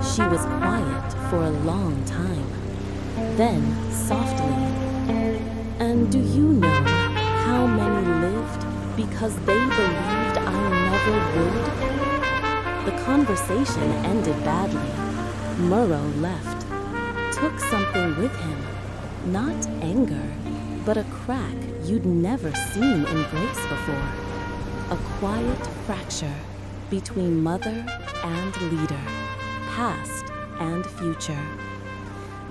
S1: She was quiet for a long time. Then, softly, and do you know how many lived because they believed I never would? The conversation ended badly. Murrough left, took something with him, not anger, but a crack you'd never seen in Grace before. A quiet fracture between mother and leader, past and future.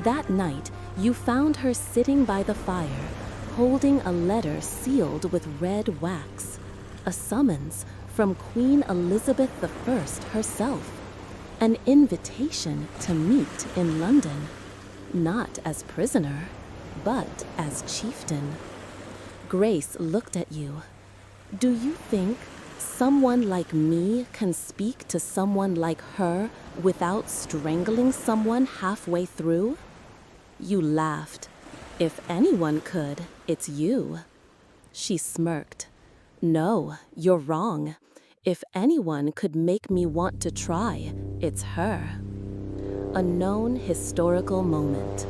S1: That night, you found her sitting by the fire, holding a letter sealed with red wax, a summons from Queen Elizabeth I herself, an invitation to meet in London, not as prisoner, but as chieftain. Grace looked at you. Do you think someone like me can speak to someone like her without strangling someone halfway through? You laughed. If anyone could, it's you. She smirked. No, you're wrong. If anyone could make me want to try, it's her. A known historical moment.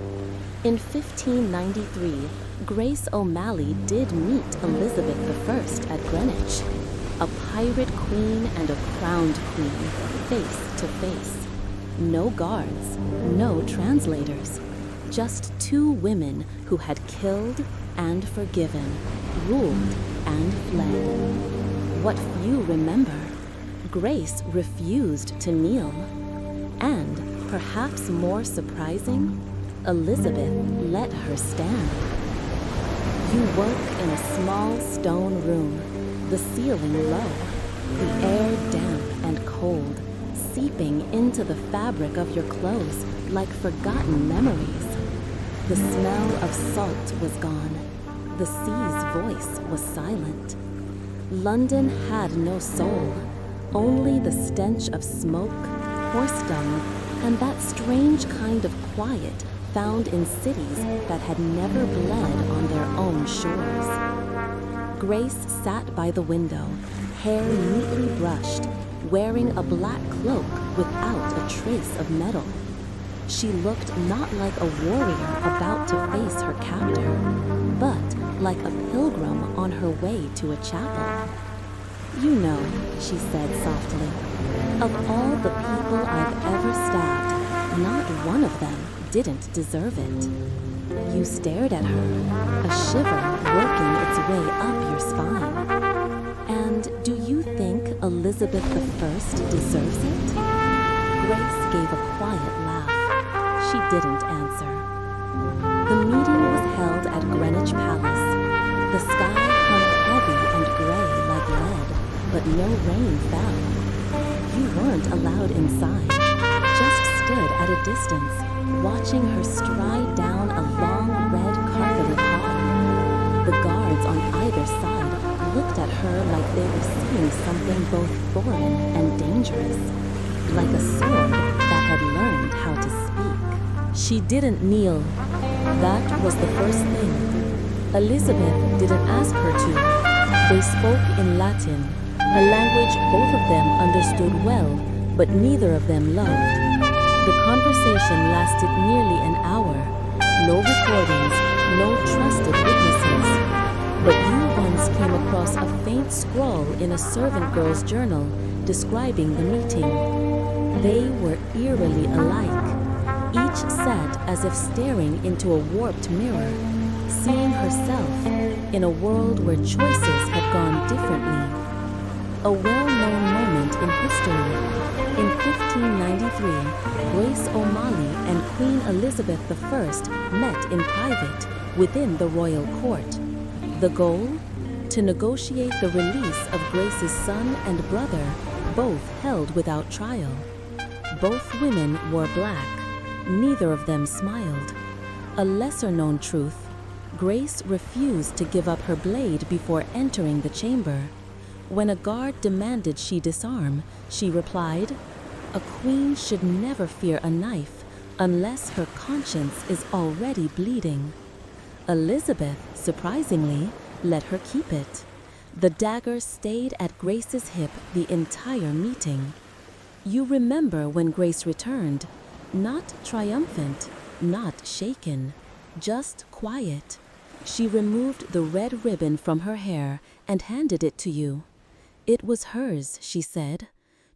S1: In 1593, Grace O'Malley did meet Elizabeth I at Greenwich. A pirate queen and a crowned queen, face to face. No guards, no translators. Just 2 women who had killed and forgiven, ruled and fled. What few remember, Grace refused to kneel. And, perhaps more surprising, Elizabeth let her stand. You woke in a small stone room, the ceiling low, the air damp and cold, seeping into the fabric of your clothes like forgotten memories. The smell of salt was gone. The sea's voice was silent. London had no soul, only the stench of smoke, horse dung, and that strange kind of quiet found in cities that had never bled on their own shores. Grace sat by the window, hair neatly brushed, wearing a black cloak without a trace of metal. She looked not like a warrior about to face her captor, but like a pilgrim on her way to a chapel. You know, she said softly, of all the people I've ever stabbed, not one of them didn't deserve it. You stared at her, a shiver working its way up your spine. And do you think Elizabeth I deserves it? Grace gave a quiet laugh. She didn't answer. The meeting was held at Greenwich Palace. The sky hung heavy and gray like lead, but no rain fell. You weren't allowed inside, just stood at a distance, watching her stride down a long red carpeted hall. The guards on either side looked at her like they were seeing something both foreign and dangerous, like a sword that had learned how to speak. She didn't kneel. That was the first thing. Elizabeth didn't ask her to. They spoke in Latin, a language both of them understood well, but neither of them loved. The conversation lasted nearly an hour. No recordings, no trusted witnesses. But you once came across a faint scrawl in a servant girl's journal describing the meeting. They were eerily alike, each set as if staring into a warped mirror, seeing herself in a world where choices had gone differently. A well-known moment in history. In 1593, Grace O'Malley and Queen Elizabeth I met in private within the royal court. The goal? To negotiate the release of Grace's son and brother, both held without trial. Both women wore black. Neither of them smiled. A lesser-known truth: Grace refused to give up her blade before entering the chamber. When a guard demanded she disarm, she replied, "A queen should never fear a knife unless her conscience is already bleeding." Elizabeth, surprisingly, let her keep it. The dagger stayed at Grace's hip the entire meeting. You remember when Grace returned, not triumphant, not shaken, just quiet. She removed the red ribbon from her hair and handed it to you. It was hers, she said,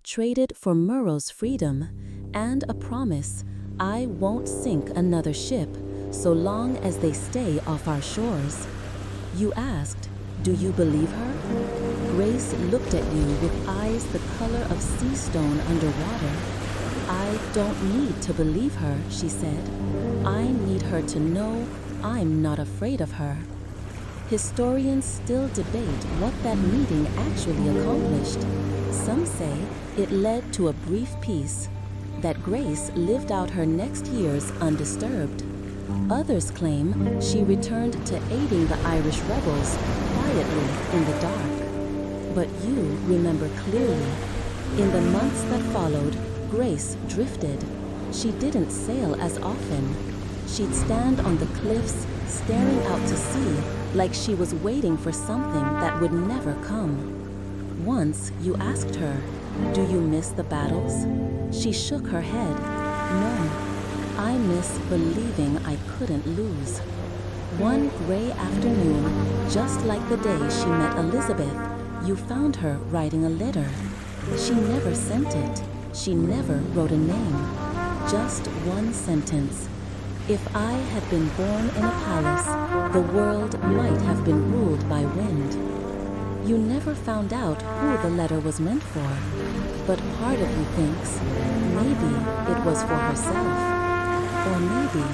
S1: traded for Murrow's freedom and a promise: I won't sink another ship so long as they stay off our shores. You asked, do you believe her? Grace looked at you with eyes the color of sea stone underwater. I don't need to believe her, she said. I need her to know I'm not afraid of her. Historians still debate what that meeting actually accomplished. Some say it led to a brief peace, that Grace lived out her next years undisturbed. Others claim she returned to aiding the Irish rebels quietly in the dark. But you remember clearly. In the months that followed, Grace drifted. She didn't sail as often. She'd stand on the cliffs, staring out to sea, like she was waiting for something that would never come. Once you asked her, do you miss the battles? She shook her head. No, I miss believing I couldn't lose. One gray afternoon, just like the day she met Elizabeth, you found her writing a letter. She never sent it. She never wrote a name. Just one sentence. If I had been born in a palace, the world might have been ruled by wind. You never found out who the letter was meant for, but part of you thinks maybe it was for herself, or maybe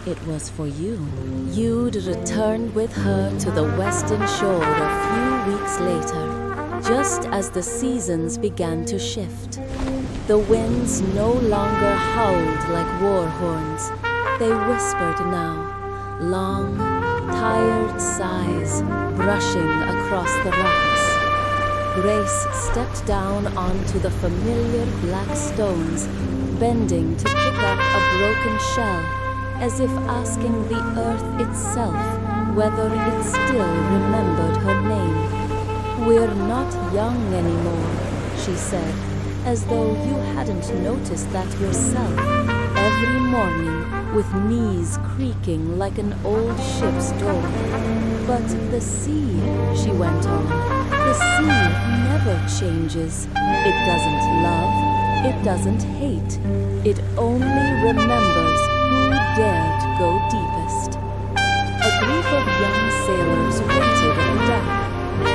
S1: it was for you. You'd returned with her to the western shore a few weeks later, just as the seasons began to shift. The winds no longer howled like war horns. They whispered now, long, tired sighs brushing across the rocks. Grace stepped down onto the familiar black stones, bending to pick up a broken shell, as if asking the earth itself whether it still remembered her name. We're not young anymore, she said, as though you hadn't noticed that yourself. Every morning, with knees creaking like an old ship's door. But the sea, she went on, the The sea never changes. It doesn't love. It doesn't hate. It only remembers who dared go deepest. A group of young sailors waited at the dock,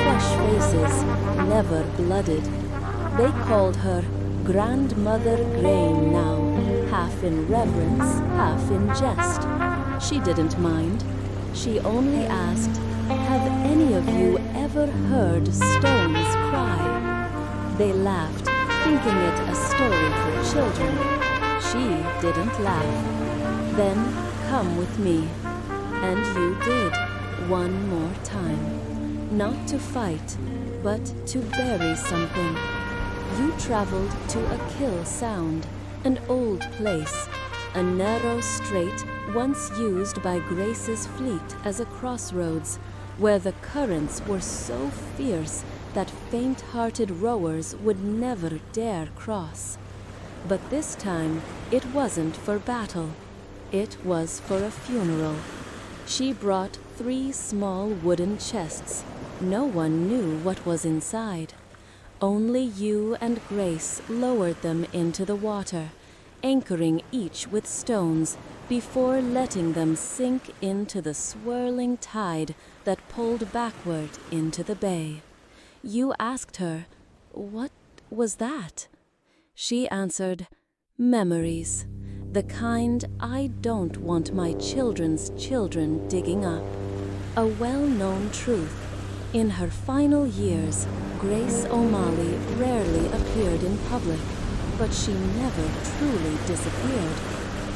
S1: fresh faces, never blooded. They called her Grandmother Grain now, half in reverence, half in jest. She didn't mind. She only asked, "Have any of you ever heard stones cry?" They laughed, thinking it a story for children. She didn't laugh. "Then come with me." And you did, one more time. Not to fight, but to bury something. You traveled to a kill sound, an old place, a narrow strait once used by Grace's fleet as a crossroads, where the currents were so fierce that faint-hearted rowers would never dare cross. But this time, it wasn't for battle. It was for a funeral. She brought 3 small wooden chests. No one knew what was inside. Only you and Grace lowered them into the water, anchoring each with stones before letting them sink into the swirling tide that pulled backward into the bay. You asked her, "What was that?" She answered, "Memories, the kind I don't want my children's children digging up." A well-known truth. In her final years, Grace O'Malley rarely appeared in public, but she never truly disappeared.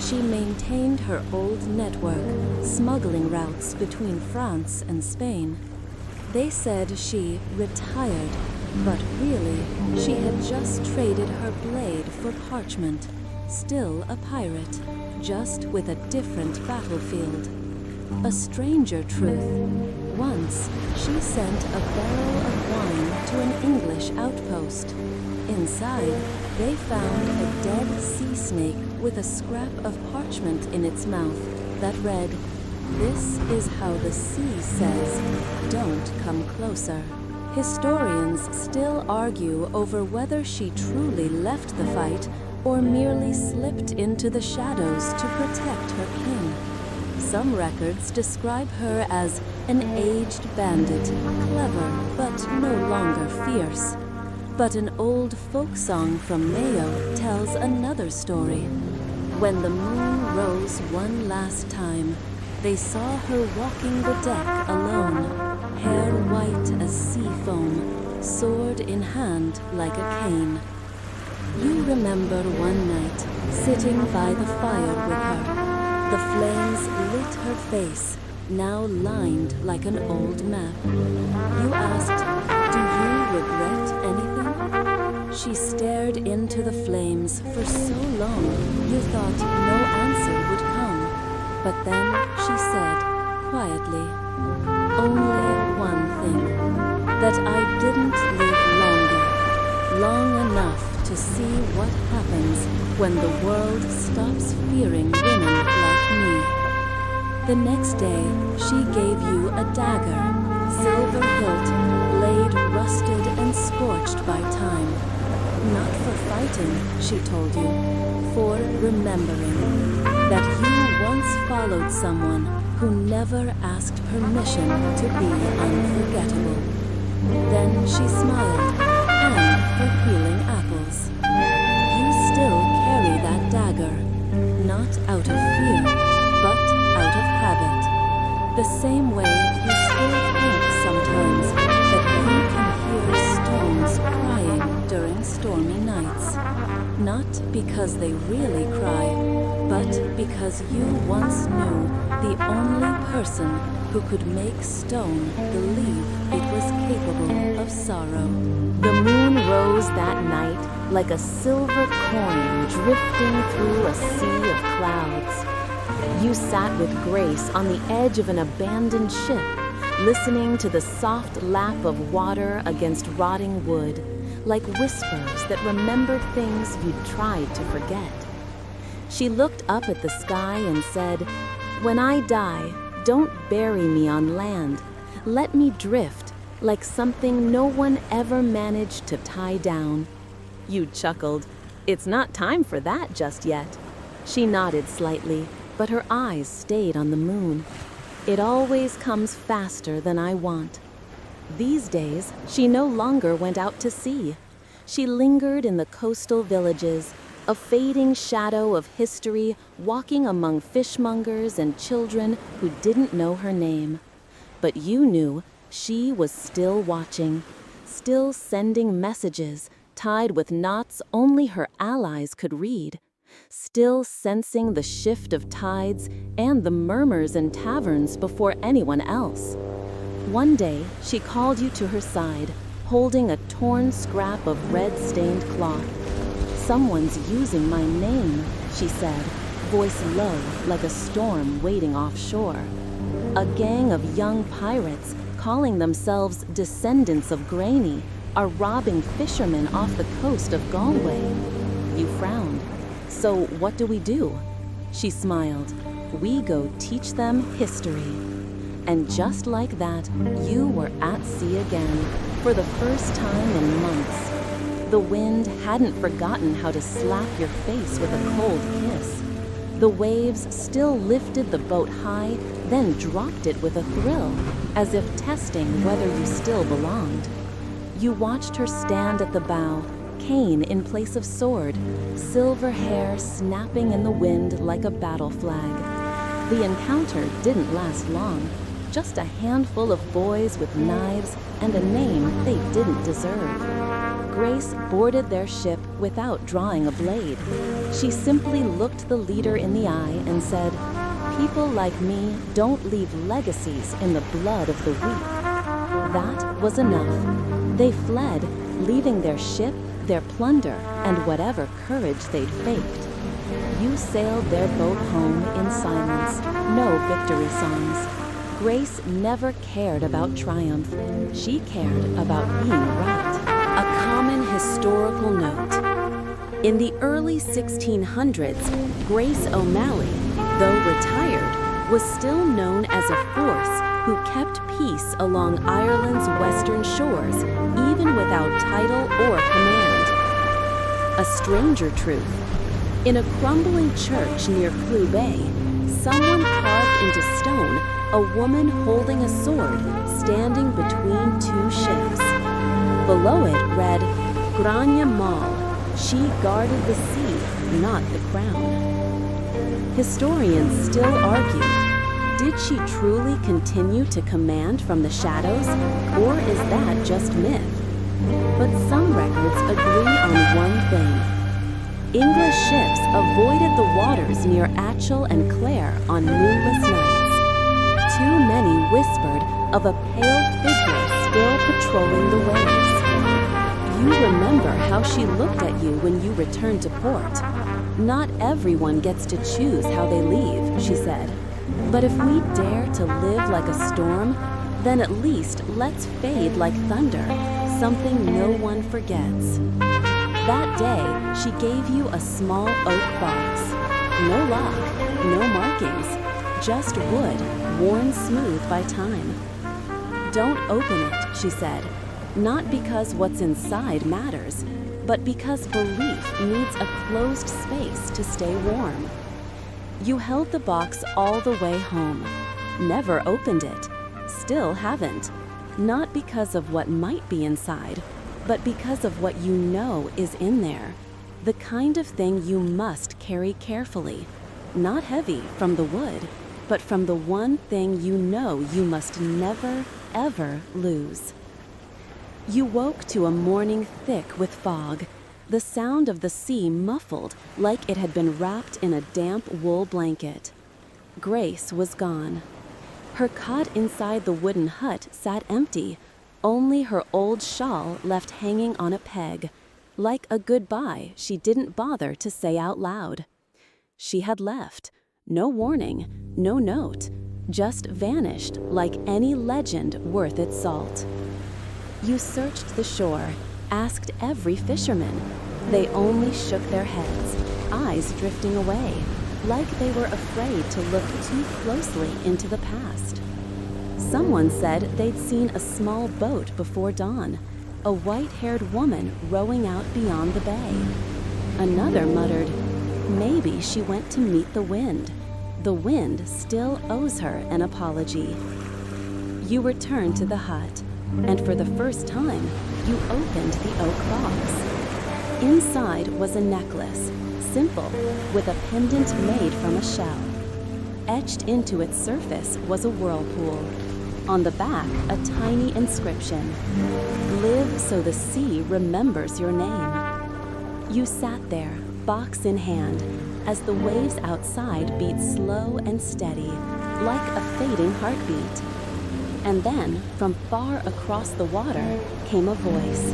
S1: She maintained her old network, smuggling routes between France and Spain. They said she retired, but really, she had just traded her blade for parchment. Still a pirate, just with a different battlefield. A stranger truth. Once, she sent a barrel of wine to an English outpost. Inside, they found a dead sea snake with a scrap of parchment in its mouth that read, "This is how the sea says, don't come closer." Historians still argue over whether she truly left the fight or merely slipped into the shadows to protect her king. Some records describe her as an aged bandit, clever but no longer fierce. But an old folk song from Mayo tells another story. When the moon rose one last time, they saw her walking the deck alone, hair white as sea foam, sword in hand like a cane. You remember one night, sitting by the fire with her. The flames lit her face, now lined like an old map. You asked, "Do you regret anything?" She stared into the flames for so long you thought no answer would come. But then she said, quietly, "Only one thing, that I didn't live longer, long enough to see what happens when the world stops fearing women like me." The next day, she gave you a dagger, silver hilt, blade rusted and scorched by time. Not for fighting, she told you, for remembering that you once followed someone who never asked permission to be unforgettable. Then she smiled, and her peeling apples. You still carry that dagger, not out of fear, but out of habit. The same way you still think sometimes that you can hear stones crying during stormy nights. Not because they really cry, but because you once knew the only person who could make stone believe it was capable of sorrow.
S2: The moon rose that night like a silver coin drifting through a sea of clouds. You sat with Grace on the edge of an abandoned ship, listening to the soft lap of water against rotting wood, like whispers that remembered things you'd tried to forget. She looked up at the sky and said, "When I die, don't bury me on land. Let me drift, like something no one ever managed to tie down. You chuckled. It's not time for that just yet. She nodded slightly, but her eyes stayed on the moon. It always comes faster than I want. These days, she no longer went out to sea. She lingered in the coastal villages, a fading shadow of history, walking among fishmongers and children who didn't know her name. But you knew she was still watching, still sending messages tied with knots only her allies could read, still sensing the shift of tides and the murmurs in taverns before anyone else. One day, she called you to her side, holding a torn scrap of red-stained cloth. "Someone's using my name," she said, voice low like a storm waiting offshore. "A gang of young pirates, calling themselves descendants of Granny, are robbing fishermen off the coast of Galway." You frowned. "So what do we do?" She smiled. "We go teach them history." And just like that, you were at sea again, for the first time in months. The wind hadn't forgotten how to slap your face with a cold kiss. The waves still lifted the boat high, then dropped it with a thrill, as if testing whether you still belonged. You watched her stand at the bow, cane in place of sword, silver hair snapping in the wind like a battle flag. The encounter didn't last long, just a handful of boys with knives and a name they didn't deserve. Grace boarded their ship without drawing a blade. She simply looked the leader in the eye and said, "People like me don't leave legacies in the blood of the weak." That was enough. They fled, leaving their ship, their plunder, and whatever courage they'd faked. You sailed their boat home in silence, no victory songs. Grace never cared about triumph. She cared about being right. A common historical note. In the early 1600s, Grace O'Malley, though retired, was still known as a force who kept peace along Ireland's western shores, even without title or command. A stranger truth. In a crumbling church near Clew Bay, someone carved into stone a woman holding a sword standing between two ships. Below it read, "Grania Mall, she guarded the sea, not the crown." Historians still argue, did she truly continue to command from the shadows, or is that just myth? But some records agree on one thing. English ships avoided the waters near Atchel and Clare on moonless nights. Too many whispered of a pale figure still patrolling the waves. You remember how she looked at you when you returned to port. "Not everyone gets to choose how they leave," she said. "But if we dare to live like a storm, then at least let's fade like thunder, something no one forgets." That day, she gave you a small oak box. No lock, no markings, just wood, worn smooth by time. "Don't open it," she said, "not because what's inside matters, but because belief needs a closed space to stay warm." You held the box all the way home. Never opened it. Still haven't. Not because of what might be inside, but because of what you know is in there. The kind of thing you must carry carefully. Not heavy from the wood, but from the one thing you know you must never, ever lose. You woke to a morning thick with fog, the sound of the sea muffled like it had been wrapped in a damp wool blanket. Grace was gone. Her cot inside the wooden hut sat empty, only her old shawl left hanging on a peg, like a goodbye she didn't bother to say out loud. She had left, no warning, no note, just vanished like any legend worth its salt. You searched the shore, asked every fisherman. They only shook their heads, eyes drifting away, like they were afraid to look too closely into the past. Someone said they'd seen a small boat before dawn, a white-haired woman rowing out beyond the bay. Another muttered, maybe she went to meet the wind. The wind still owes her an apology. You returned to the hut, and for the first time, you opened the oak box. Inside was a necklace, simple, with a pendant made from a shell. Etched into its surface was a whirlpool. On the back, a tiny inscription, "Live so the sea remembers your name." You sat there, box in hand, as the waves outside beat slow and steady, like a fading heartbeat. And then, from far across the water, came a voice,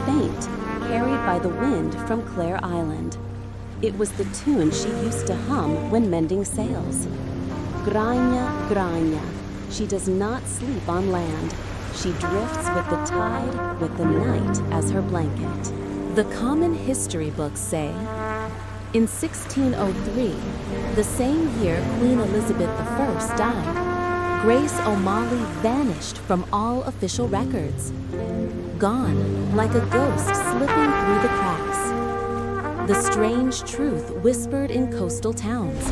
S2: faint, carried by the wind from Clare Island. It was the tune she used to hum when mending sails. Grania, grania. She does not sleep on land. She drifts with the tide, with the night as her blanket. The common history books say, in 1603, the same year Queen Elizabeth I died, Grace O'Malley vanished from all official records. Gone, like a ghost slipping through the cracks. The strange truth whispered in coastal towns.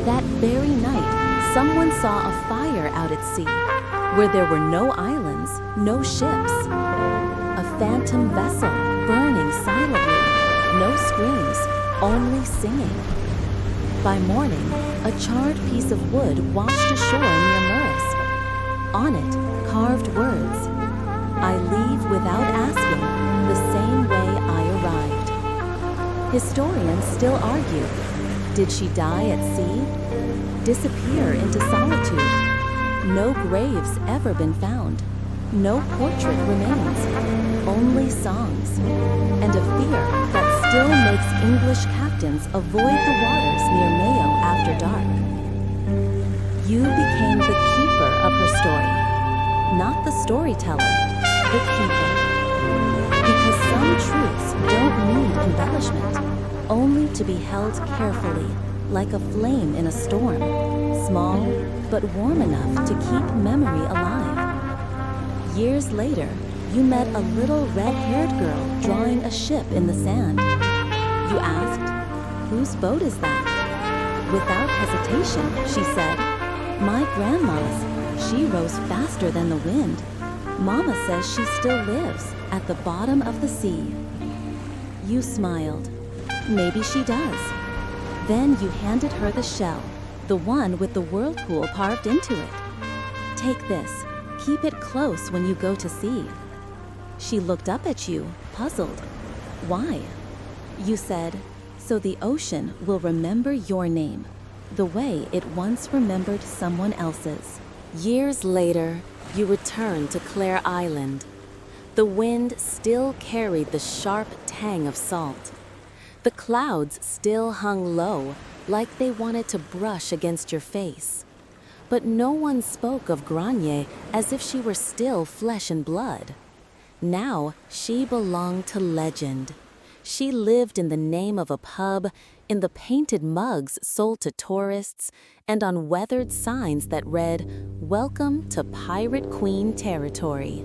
S2: That very night, someone saw a fire out at sea, where there were no islands, no ships. A phantom vessel burning silently, no screams, only singing. By morning, a charred piece of wood washed ashore near Murris. On it, carved words, I leave without asking, the same way I arrived. Historians still argue, did she die at sea? Disappear into solitude? No graves ever been found. No portrait remains. Only songs. And a fear that still makes English captains avoid the waters near Mayo after dark. You became the keeper of her story. Not the storyteller, the keeper. Because some truths don't need embellishment, only to be held carefully, like a flame in a storm, small but warm enough to keep memory alive. Years later, you met a little red-haired girl drawing a ship in the sand. You asked, whose boat is that? Without hesitation, she said, my grandma's. She rose faster than the wind. Mama says she still lives at the bottom of the sea. You smiled. Maybe she does. Then you handed her the shell, the one with the whirlpool carved into it. Take this. Keep it close when you go to sea. She looked up at you, puzzled. Why? You said, so the ocean will remember your name, the way it once remembered someone else's. Years later, you returned to Clare Island. The wind still carried the sharp tang of salt. The clouds still hung low, like they wanted to brush against your face. But no one spoke of Grania as if she were still flesh and blood. Now she belonged to legend. She lived in the name of a pub, in the painted mugs sold to tourists, and on weathered signs that read, "Welcome to Pirate Queen Territory."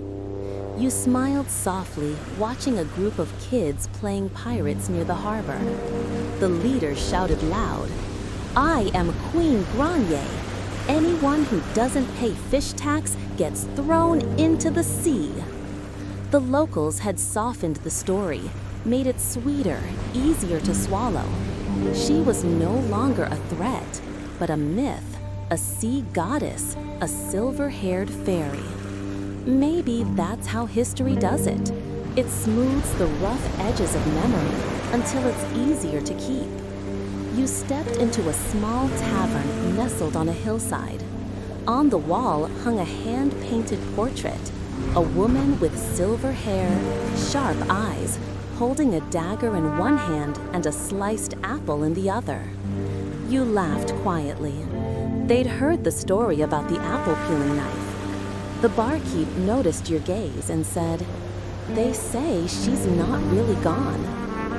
S2: You smiled softly, watching a group of kids playing pirates near the harbor. The leader shouted loud, "I am Queen Grania. Anyone who doesn't pay fish tax gets thrown into the sea." The locals had softened the story, made it sweeter, easier to swallow. She was no longer a threat, but a myth, a sea goddess, a silver-haired fairy. Maybe that's how history does it. It smooths the rough edges of memory until it's easier to keep. You stepped into a small tavern nestled on a hillside. On the wall hung a hand-painted portrait, a woman with silver hair, sharp eyes, holding a dagger in one hand and a sliced apple in the other. You laughed quietly. They'd heard the story about the apple-peeling knife. The barkeep noticed your gaze and said, "They say she's not really gone.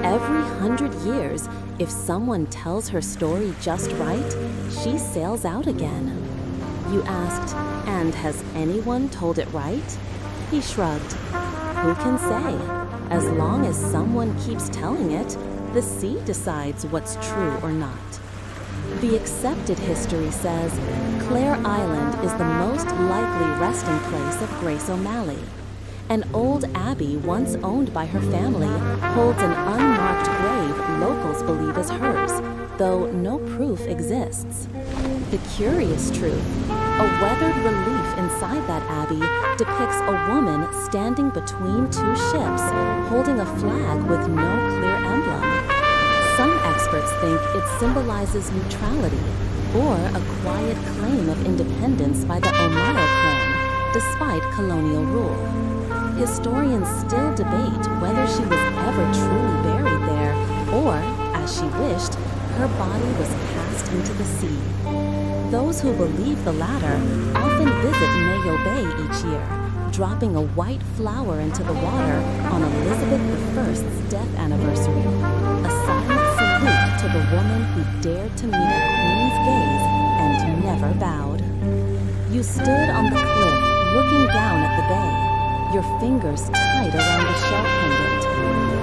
S2: Every 100 years, if someone tells her story just right, she sails out again."
S1: You asked, "And has anyone told it right?" He shrugged. "Who can say? As long as someone keeps telling it, the sea decides what's true or not." The accepted history says Clare Island is the most likely resting place of Grace O'Malley. An old abbey once owned by her family holds an unmarked grave locals believe is hers, though no proof exists. The curious truth, a weathered relief inside that abbey depicts a woman standing between two ships, holding a flag with no clear emblem. Some experts think it symbolizes neutrality or a quiet claim of independence by the O'Malley clan, despite colonial rule. Historians still debate whether she was ever truly buried there or, as she wished, her body was cast into the sea. Those who believe the latter often visit Mayo Bay each year, dropping a white flower into the water on Elizabeth I's death anniversary, a silent salute to the woman who dared to meet a queen's gaze and never bowed. You stood on the cliff looking down at the bay, your fingers tight around the shell pendant.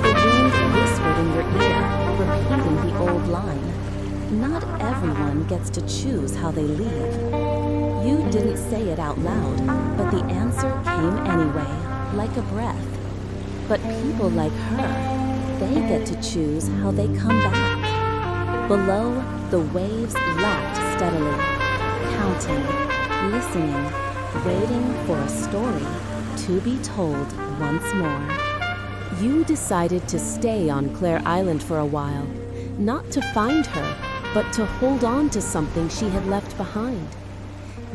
S1: The wind whispered in your ear, repeating the old line. Not everyone gets to choose how they leave. You didn't say it out loud, but the answer came anyway, like a breath. But people like her, they get to choose how they come back. Below, the waves lapped steadily, counting, listening, waiting for a story to be told once more. You decided to stay on Clare Island for a while, not to find her, but to hold on to something she had left behind.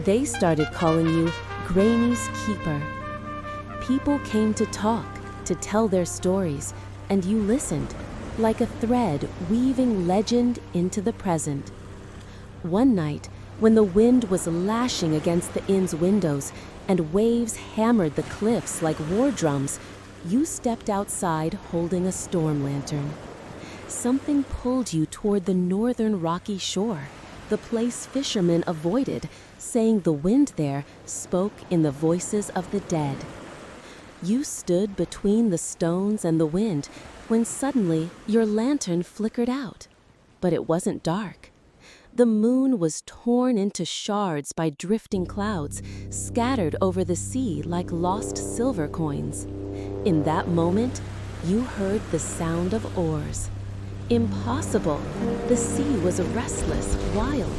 S1: They started calling you Granny's Keeper. People came to talk, to tell their stories, and you listened, like a thread weaving legend into the present. One night, when the wind was lashing against the inn's windows and waves hammered the cliffs like war drums, you stepped outside holding a storm lantern. Something pulled you toward the northern rocky shore, the place fishermen avoided, saying the wind there spoke in the voices of the dead. You stood between the stones and the wind when suddenly your lantern flickered out. But it wasn't dark. The moon was torn into shards by drifting clouds, scattered over the sea like lost silver coins. In that moment, you heard the sound of oars. Impossible! The sea was restless, wild.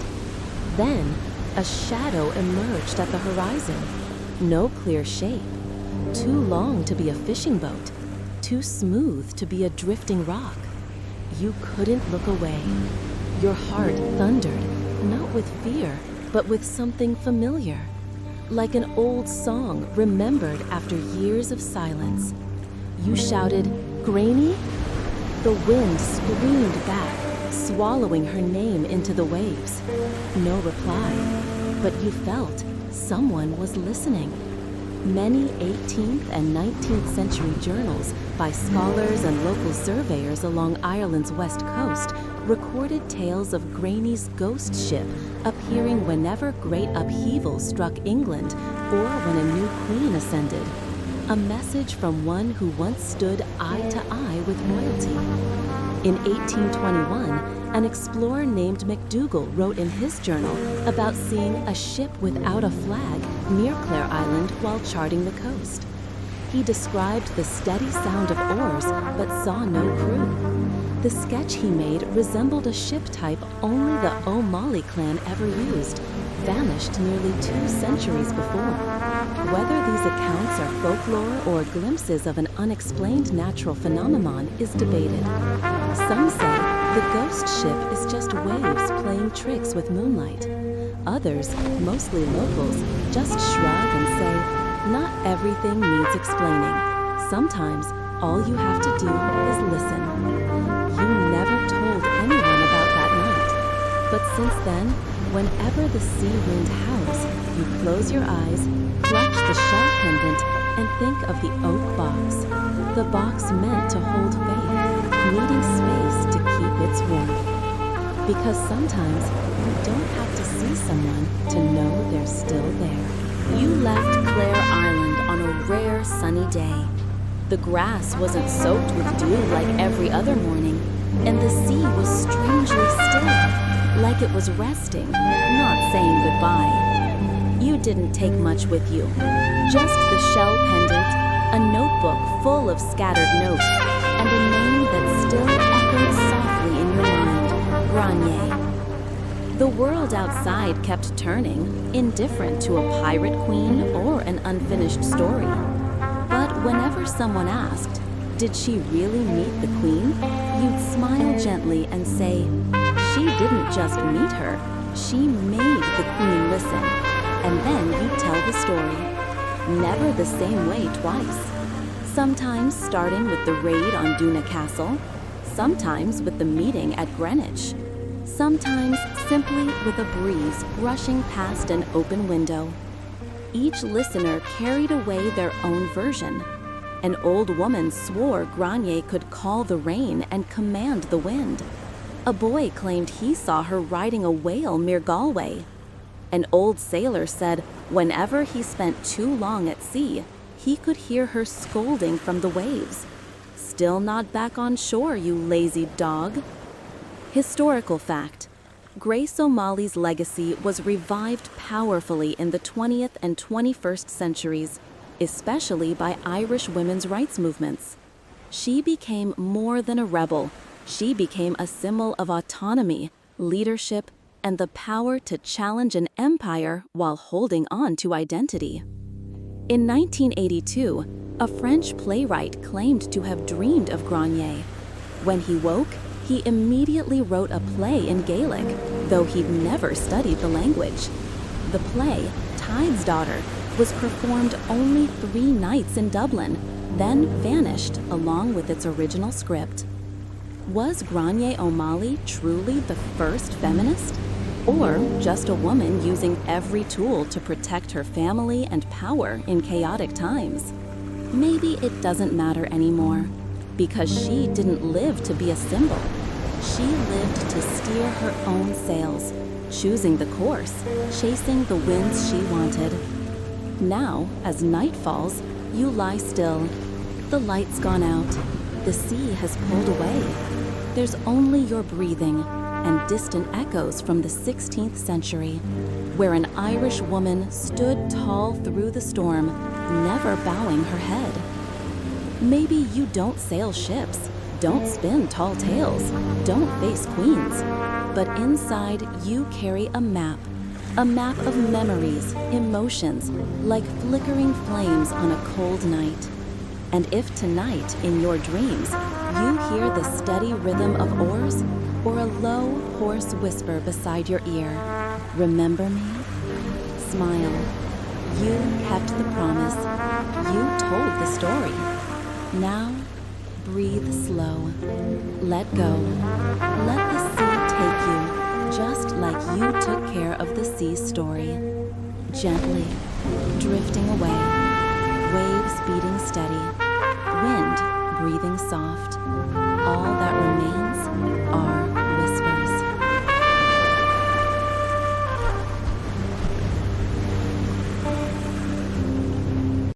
S1: Then, a shadow emerged at the horizon. No clear shape. Too long to be a fishing boat. Too smooth to be a drifting rock. You couldn't look away. Your heart thundered, not with fear, but with something familiar. Like an old song remembered after years of silence. You shouted, "Granny?" The wind screamed back, swallowing her name into the waves. No reply, but you felt someone was listening. Many 18th and 19th century journals by scholars and local surveyors along Ireland's west coast recorded tales of Granny's ghost ship appearing whenever great upheaval struck England or when a new queen ascended. A message from one who once stood eye to eye with royalty. In 1821, an explorer named MacDougall wrote in his journal about seeing a ship without a flag near Clare Island while charting the coast. He described the steady sound of oars but saw no crew. The sketch he made resembled a ship type only the O'Malley clan ever used, vanished nearly 2 centuries before. Whether these accounts are folklore or glimpses of an unexplained natural phenomenon is debated. Some say the ghost ship is just waves playing tricks with moonlight. Others, mostly locals, just shrug and say, not everything needs explaining. Sometimes all you have to do is listen. You never told anyone about that night. But since then, whenever the sea wind howls, you close your eyes, clutch the shell pendant, and think of the oak box. The box meant to hold faith, needing space to keep its warmth.
S2: Because sometimes you don't have to see someone to know they're still there.
S1: You left Clare Island on a rare sunny day. The grass wasn't soaked with dew like every other morning, and the sea was strangely still, like it was resting, not saying goodbye. You didn't take much with you, just the shell pendant, a notebook full of scattered notes, and a name that still echoed softly in your mind, Granier. The world outside kept turning, indifferent to a pirate queen or an unfinished story. But whenever someone asked, did she really meet the queen, you'd smile gently and say, she didn't just meet her, she made the queen listen. And then you'd tell the story. Never the same way twice. Sometimes starting with the raid on Duna Castle, sometimes with the meeting at Greenwich, sometimes simply with a breeze rushing past an open window. Each listener carried away their own version. An old woman swore Granier could call the rain and command the wind. A boy claimed he saw her riding a whale near Galway. An old sailor said whenever he spent too long at sea, he could hear her scolding from the waves. Still not back on shore, you lazy dog. Historical fact. Grace O'Malley's legacy was revived powerfully in the 20th and 21st centuries, especially by Irish women's rights movements. She became more than a rebel. She became a symbol of autonomy, leadership, and the power to challenge an empire while holding on to identity. In 1982, a French playwright claimed to have dreamed of Granier. When he woke, he immediately wrote a play in Gaelic, though he'd never studied the language. The play, Tide's Daughter, was performed only 3 nights in Dublin, then vanished along with its original script. Was Granier O'Malley truly the first feminist? Or just a woman using every tool to protect her family and power in chaotic times? Maybe it doesn't matter anymore, because she didn't live to be a symbol. She lived to steer her own sails, choosing the course, chasing the winds she wanted. Now, as night falls, you lie still. The light's gone out. The sea has pulled away. There's only your breathing and distant echoes from the 16th century, where an Irish woman stood tall through the storm, never bowing her head. Maybe you don't sail ships, don't spin tall tales, don't face queens, but inside you carry a map of memories, emotions, like flickering flames on a cold night. And if tonight, in your dreams, you hear the steady rhythm of oars or a low, hoarse whisper beside your ear, remember me? Smile. You kept the promise. You told the story. Now, breathe slow. Let go. Let the sea take you, just like you took care of the sea's story. Gently, drifting away, waves beating steady, wind breathing soft.